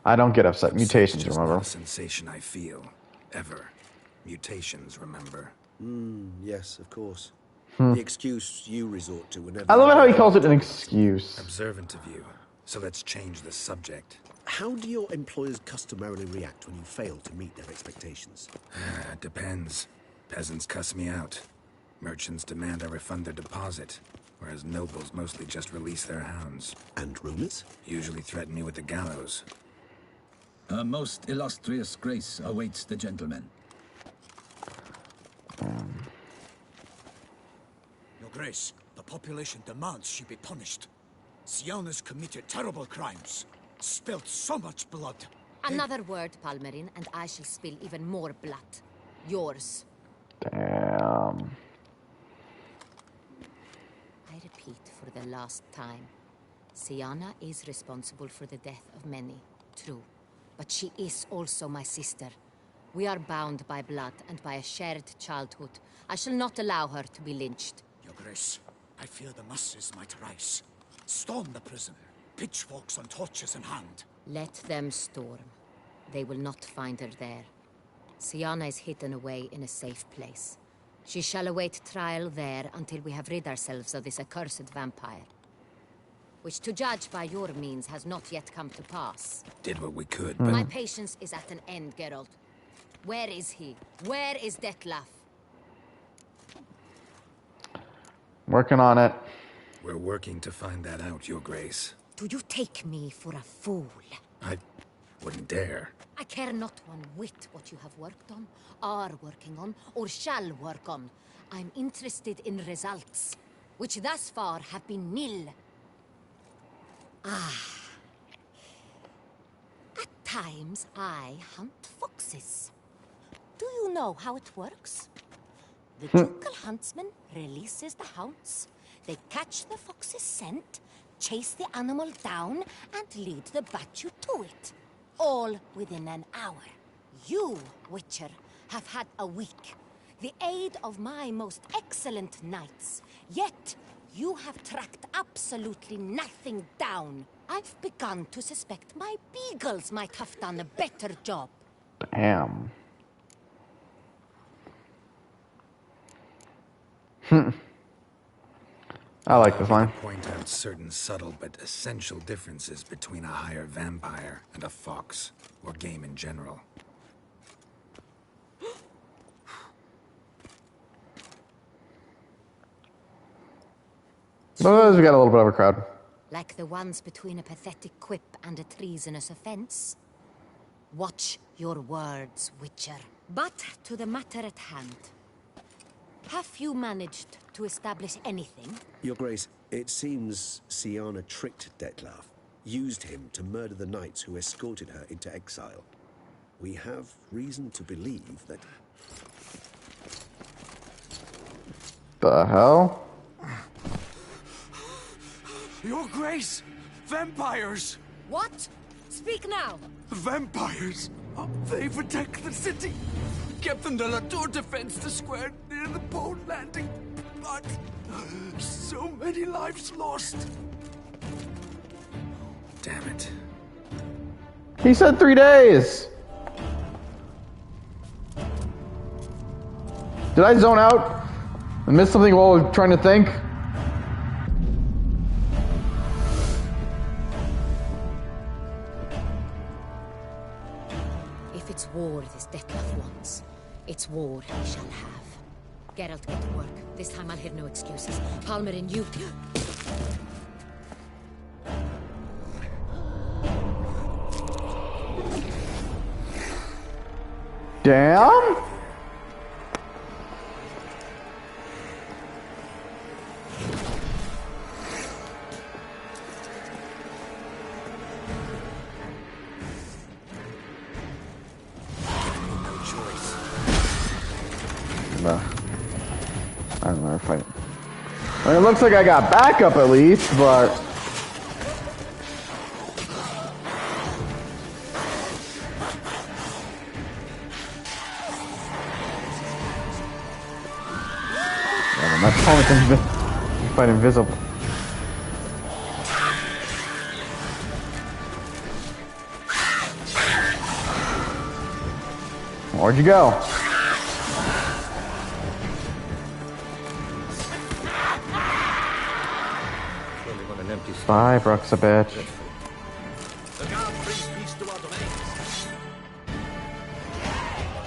I don't get upset. Mutations, Just remember? not a sensation I feel. Ever. Mutations, remember? Yes, of course. Hmm. The excuse you resort to whenever... I love how he calls it an excuse. Observant of you. So let's change the subject. How do your employers customarily react when you fail to meet their expectations? Depends. Peasants cuss me out. Merchants demand I refund their deposit, whereas nobles mostly just release their hounds. And rulers? Usually threaten me with the gallows. A most illustrious grace awaits the gentleman. Your Grace, the population demands she be punished. Siana's committed terrible crimes. Spilt so much blood. Another word, Palmerin, and I shall spill even more blood. Yours. Damn. I repeat for the last time. Siana is responsible for the death of many, true. But she is also my sister. We are bound by blood and by a shared childhood. I shall not allow her to be lynched. Your Grace, I fear the masses might rise. Storm the prison, pitchforks and torches in hand. Let them storm. They will not find her there. Siana is hidden away in a safe place. She shall await trial there until we have rid ourselves of this accursed vampire. Which, to judge by your means, has not yet come to pass. Did what we could, but... My patience is at an end, Geralt. Where is he? Where is Dettlaff? Working on it. We're working to find that out, Your Grace. Do you take me for a fool? I wouldn't dare. I care not one whit what you have worked on, are working on, or shall work on. I'm interested in results, which thus far have been nil. At times, I hunt foxes. Do you know how it works? The ducal huntsman releases the hounds. They catch the fox's scent, chase the animal down, and lead the Batu to it. All within an hour. You, Witcher, have had a week. The aid of my most excellent knights. Yet, you have tracked absolutely nothing down. I've begun to suspect my beagles might have done a better job. Damn. I like this line. Point out certain subtle but essential differences between a higher vampire and a fox, or game in general. But we got a little bit of a crowd. Like the ones between a pathetic quip and a treasonous offense. Watch your words, Witcher. But to the matter at hand. Have you managed to establish anything? Your Grace, it seems Syanna tricked Dettlaff, used him to murder the knights who escorted her into exile. We have reason to believe that... The hell? Your Grace! Vampires! What? Speak now! Vampires! They protect the city! Captain de la Tour defends the square near the boat landing, but so many lives lost. Damn it. He said 3 days! Did I zone out and miss something while I was trying to think? If it's war this Dettlaff wants, it's war he shall have. Geralt, get to work. This time I'll hear no excuses. Palmer and you... Damn! I don't know, fight. I mean, it looks like I got backup at least, but... Yeah, my opponent can fight invisible. Where'd you go? Bye, Brooks, a bitch.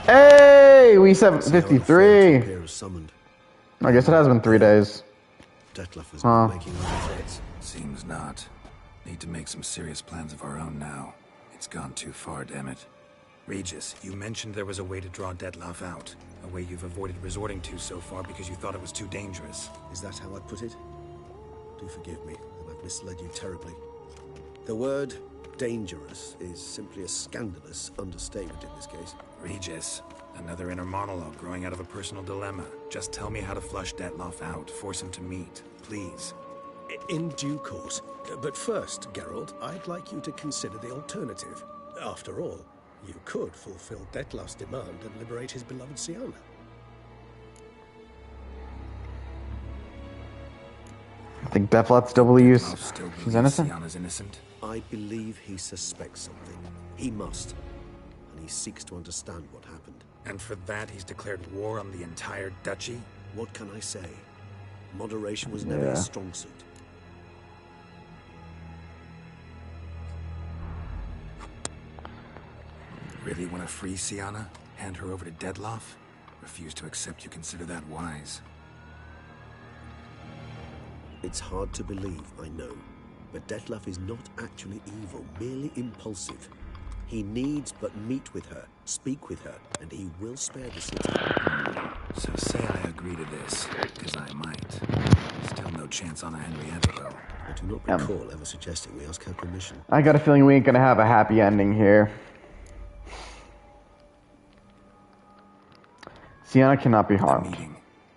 Hey, we 753. I guess it has been 3 days. Huh. Seems not. Need to make some serious plans of our own now. It's gone too far, damn it. Regis, you mentioned there was a way to draw Dettlaff out. A way you've avoided resorting to so far because you thought it was too dangerous. Is that how I put it? Do forgive me that I've misled you terribly. The word dangerous is simply a scandalous understatement in this case. Regis, another inner monologue growing out of a personal dilemma. Just tell me how to flush Dettlaff out, force him to meet, please. In due course. But first, Geralt, I'd like you to consider the alternative. After all, you could fulfill Dettlaff's demand and liberate his beloved Syanna. I think Dettlaff's doubly used. He's innocent. Syanna's innocent. I believe he suspects something. He must. And he seeks to understand what happened. And for that, he's declared war on the entire duchy? What can I say? Moderation was never his strong suit. Really want to free Syanna? Hand her over to Dettlaff? Refuse to accept you consider that wise. It's hard to believe, I know. But Dettlaff is not actually evil, merely impulsive. He needs but meet with her, speak with her, and he will spare the city. So say I agree to this, because I might. Still no chance on a Henrietta, though. I do not recall ever suggesting we ask her permission. I got a feeling we ain't gonna have a happy ending here. Syanna cannot be harmed.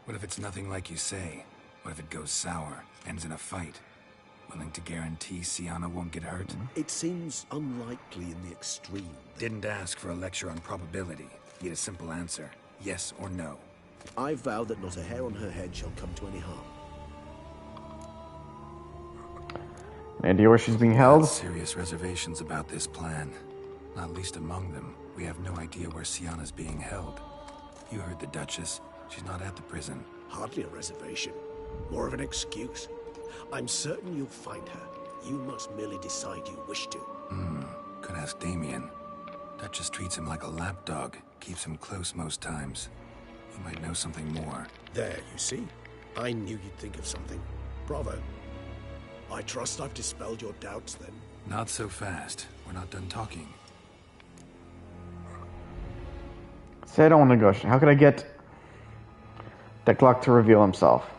What if it's nothing like you say? What if it goes sour, ends in a fight? Willing to guarantee Syanna won't get hurt? It seems unlikely in the extreme. Didn't ask for a lecture on probability. Need a simple answer. Yes or no. I vow that not a hair on her head shall come to any harm. Any idea where she's being held? Serious reservations about this plan. Not least among them, we have no idea where Syanna's being held. You heard the Duchess. She's not at the prison. Hardly a reservation. More of an excuse. I'm certain you'll find her. You must merely decide you wish to. Could ask Damien. Duchess treats him like a lapdog. Keeps him close most times. He might know something more. There, you see? I knew you'd think of something. Bravo. I trust I've dispelled your doubts, then. Not so fast. We're not done talking. Say I don't want to negotiate. How could I get Dettlaff to reveal himself?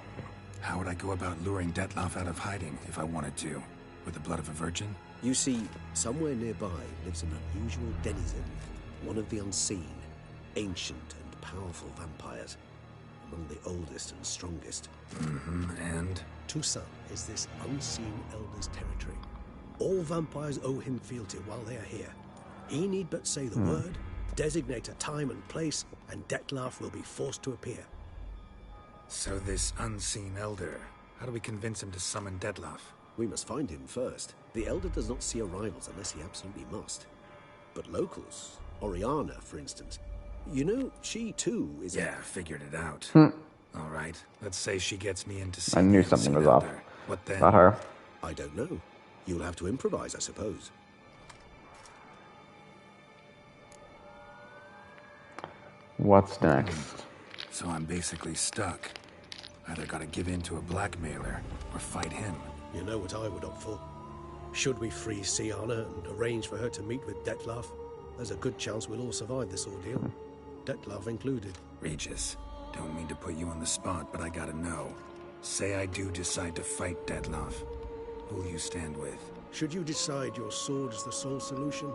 How would I go about luring Dettlaff out of hiding if I wanted to? With the blood of a virgin? You see, somewhere nearby lives an unusual denizen, one of the unseen, ancient and powerful vampires, among the oldest and strongest. And? Toussaint is this unseen elder's territory. All vampires owe him fealty while they are here. He need but say the word, designate a time and place, and Dettlaff will be forced to appear. So this unseen elder, how do we convince him to summon Dettlaff? We must find him first. The elder does not see arrivals unless he absolutely must. But locals, Oriana, for instance, you know, she too is... Yeah, figured it out. All right, let's say she gets me in to see I knew something was off. What then? About her. I don't know. You'll have to improvise, I suppose. What's next? So I'm basically stuck. Either gotta give in to a blackmailer, or fight him. You know what I would opt for. Should we free Sienna and arrange for her to meet with Dettlaff, there's a good chance we'll all survive this ordeal. Dettlaff included. Regis, don't mean to put you on the spot, but I gotta know. Say I do decide to fight Dettlaff. Who'll you stand with? Should you decide your sword is the sole solution,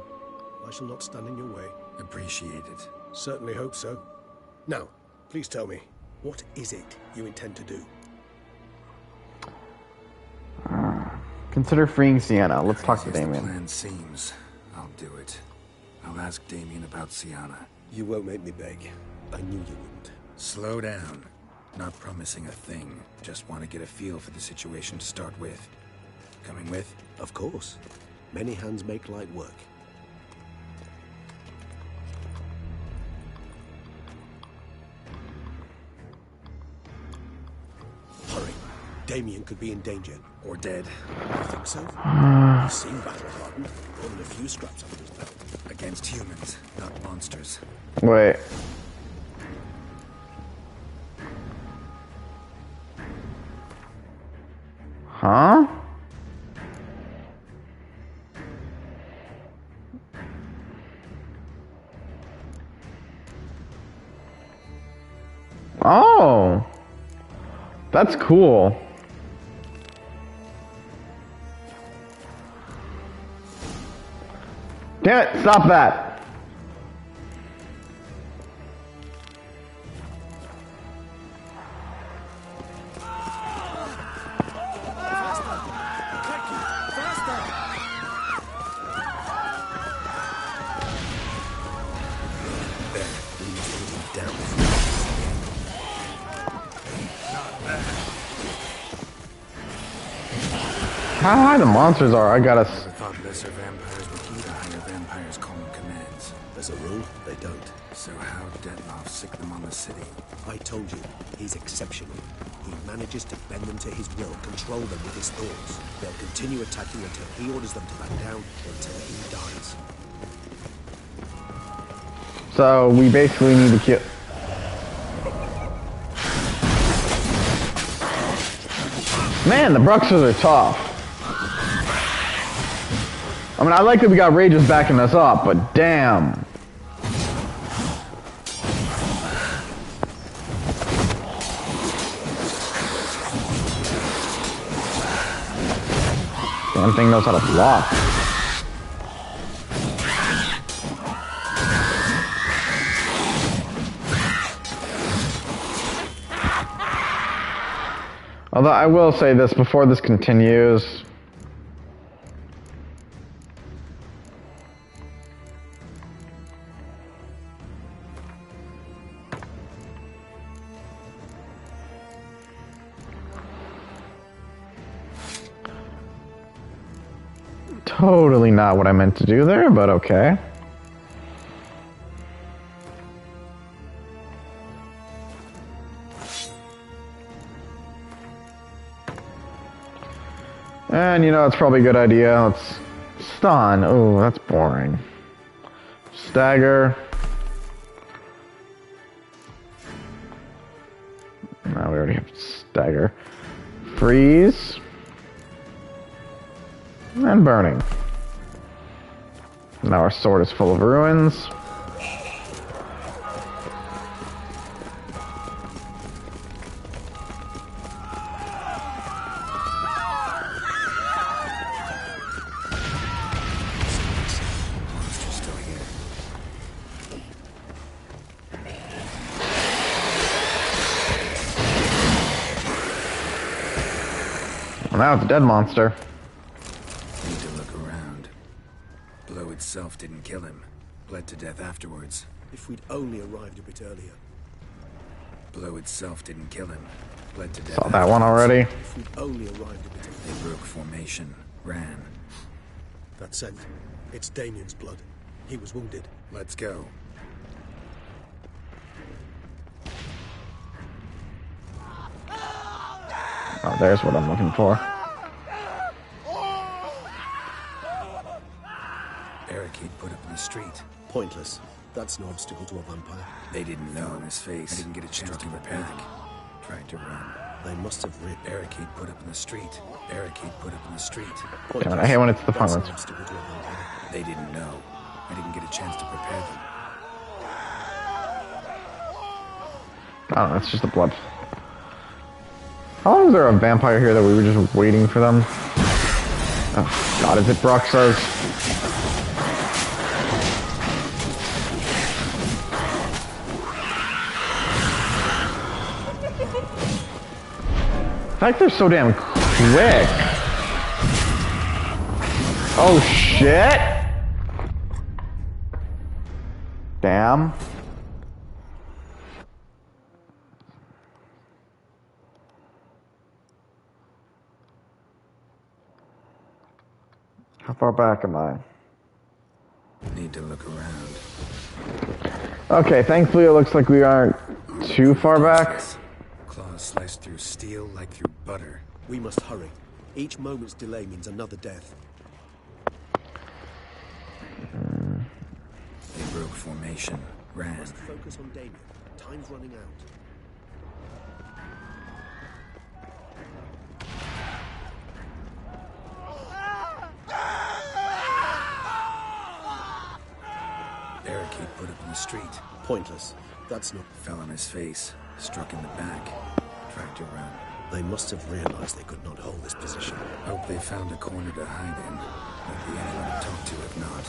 I shall not stand in your way. Appreciate it. Certainly hope so. Now, please tell me, what is it you intend to do? Consider freeing Sienna. Let's talk to As the Damien. plan seems, I'll do it. I'll ask Damien about Sienna. You won't make me beg. I knew you wouldn't. Slow down. Not promising a thing. Just want to get a feel for the situation to start with. Coming with? Of course. Many hands make light work. Hurry. Damien could be in danger. Or dead. You think so? He seemed battle-hardened. More than a few scraps under his belt. Against humans, not monsters. Wait. Huh? Oh. That's cool. Damn it, stop that. How high the monsters are, I gotta... Never thought lesser vampires would heed higher vampires calling commands. As a rule, they don't. So how'd Dettlaff sick them on the city? I told you, he's exceptional. He manages to bend them to his will, control them with his thoughts. They'll continue attacking until he orders them to back down, or until he dies. So, we basically need to kill... Man, the Bruxers are tough. I mean, I like that we got Rages backing us up, but damn. Damn thing knows how to block. Although I will say this before this continues. Totally not what I meant to do there, but okay. And you know, it's probably a good idea. Let's stun. Ooh, that's boring. Stagger. No, we already have stagger. Freeze. And burning. Now our sword is full of ruins. Well, now it's a dead monster. Need to look around. Blow itself didn't kill him. Bled to death afterwards. If we'd only arrived a bit earlier. Blow itself didn't kill him. Bled to death. Saw that one already. If we'd only arrived a bit earlier. They broke formation. Ran. That scent. It's Damien's blood. He was wounded. Let's go. Oh, there's what I'm looking for. Barricade put up in the street. Pointless. That's no obstacle to a vampire. They didn't know on his face. I didn't get a chance to repair them. Tried to run. They must have ripped. Barricade put up in the street. Barricade put up in the street. God, I hate when it's the fun ones. They didn't know. I didn't get a chance to prepare them. I don't know, it's just the blood. How long is there a vampire here that we were just waiting for them? Oh god, is it Bruxos? The fact they're so damn quick. Oh shit! Damn. How far back am I? Need to look around. Okay, thankfully it looks like we aren't too far back. Claws sliced through steel like through butter. We must hurry. Each moment's delay means another death. They broke formation. Ran. Must focus on Damien. Time's running out. Barricade put up in the street. Pointless. That's not... Fell on his face. Struck in the back. Tried to run. They must have realized they could not hold this position. Hope they found a corner to hide in. Won't be anyone to talk to if not.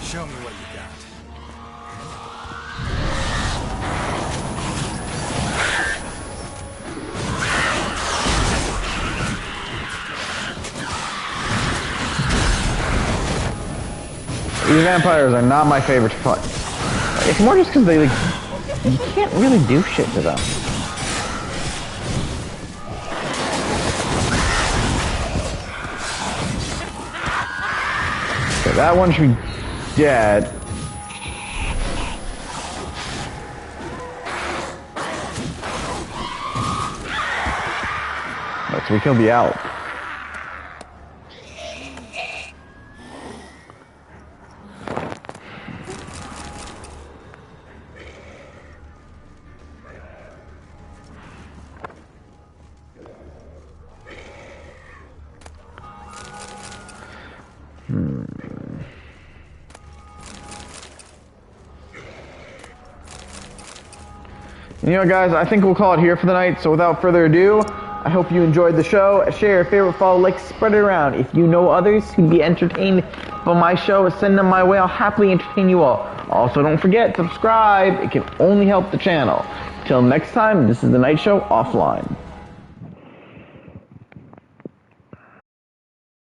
Show me what you got. These vampires are not my favorite to fight. It's more just because they, like, you can't really do shit to them. Okay, that one should be dead. Right, so we killed the Alp. You know, guys, I think we'll call it here for the night. So without further ado, I hope you enjoyed the show. Share, favorite, follow, like, spread it around. If you know others who'd be entertained by my show, send them my way. I'll happily entertain you all. Also, don't forget, subscribe. It can only help the channel. Till next time, this is the Night Show offline.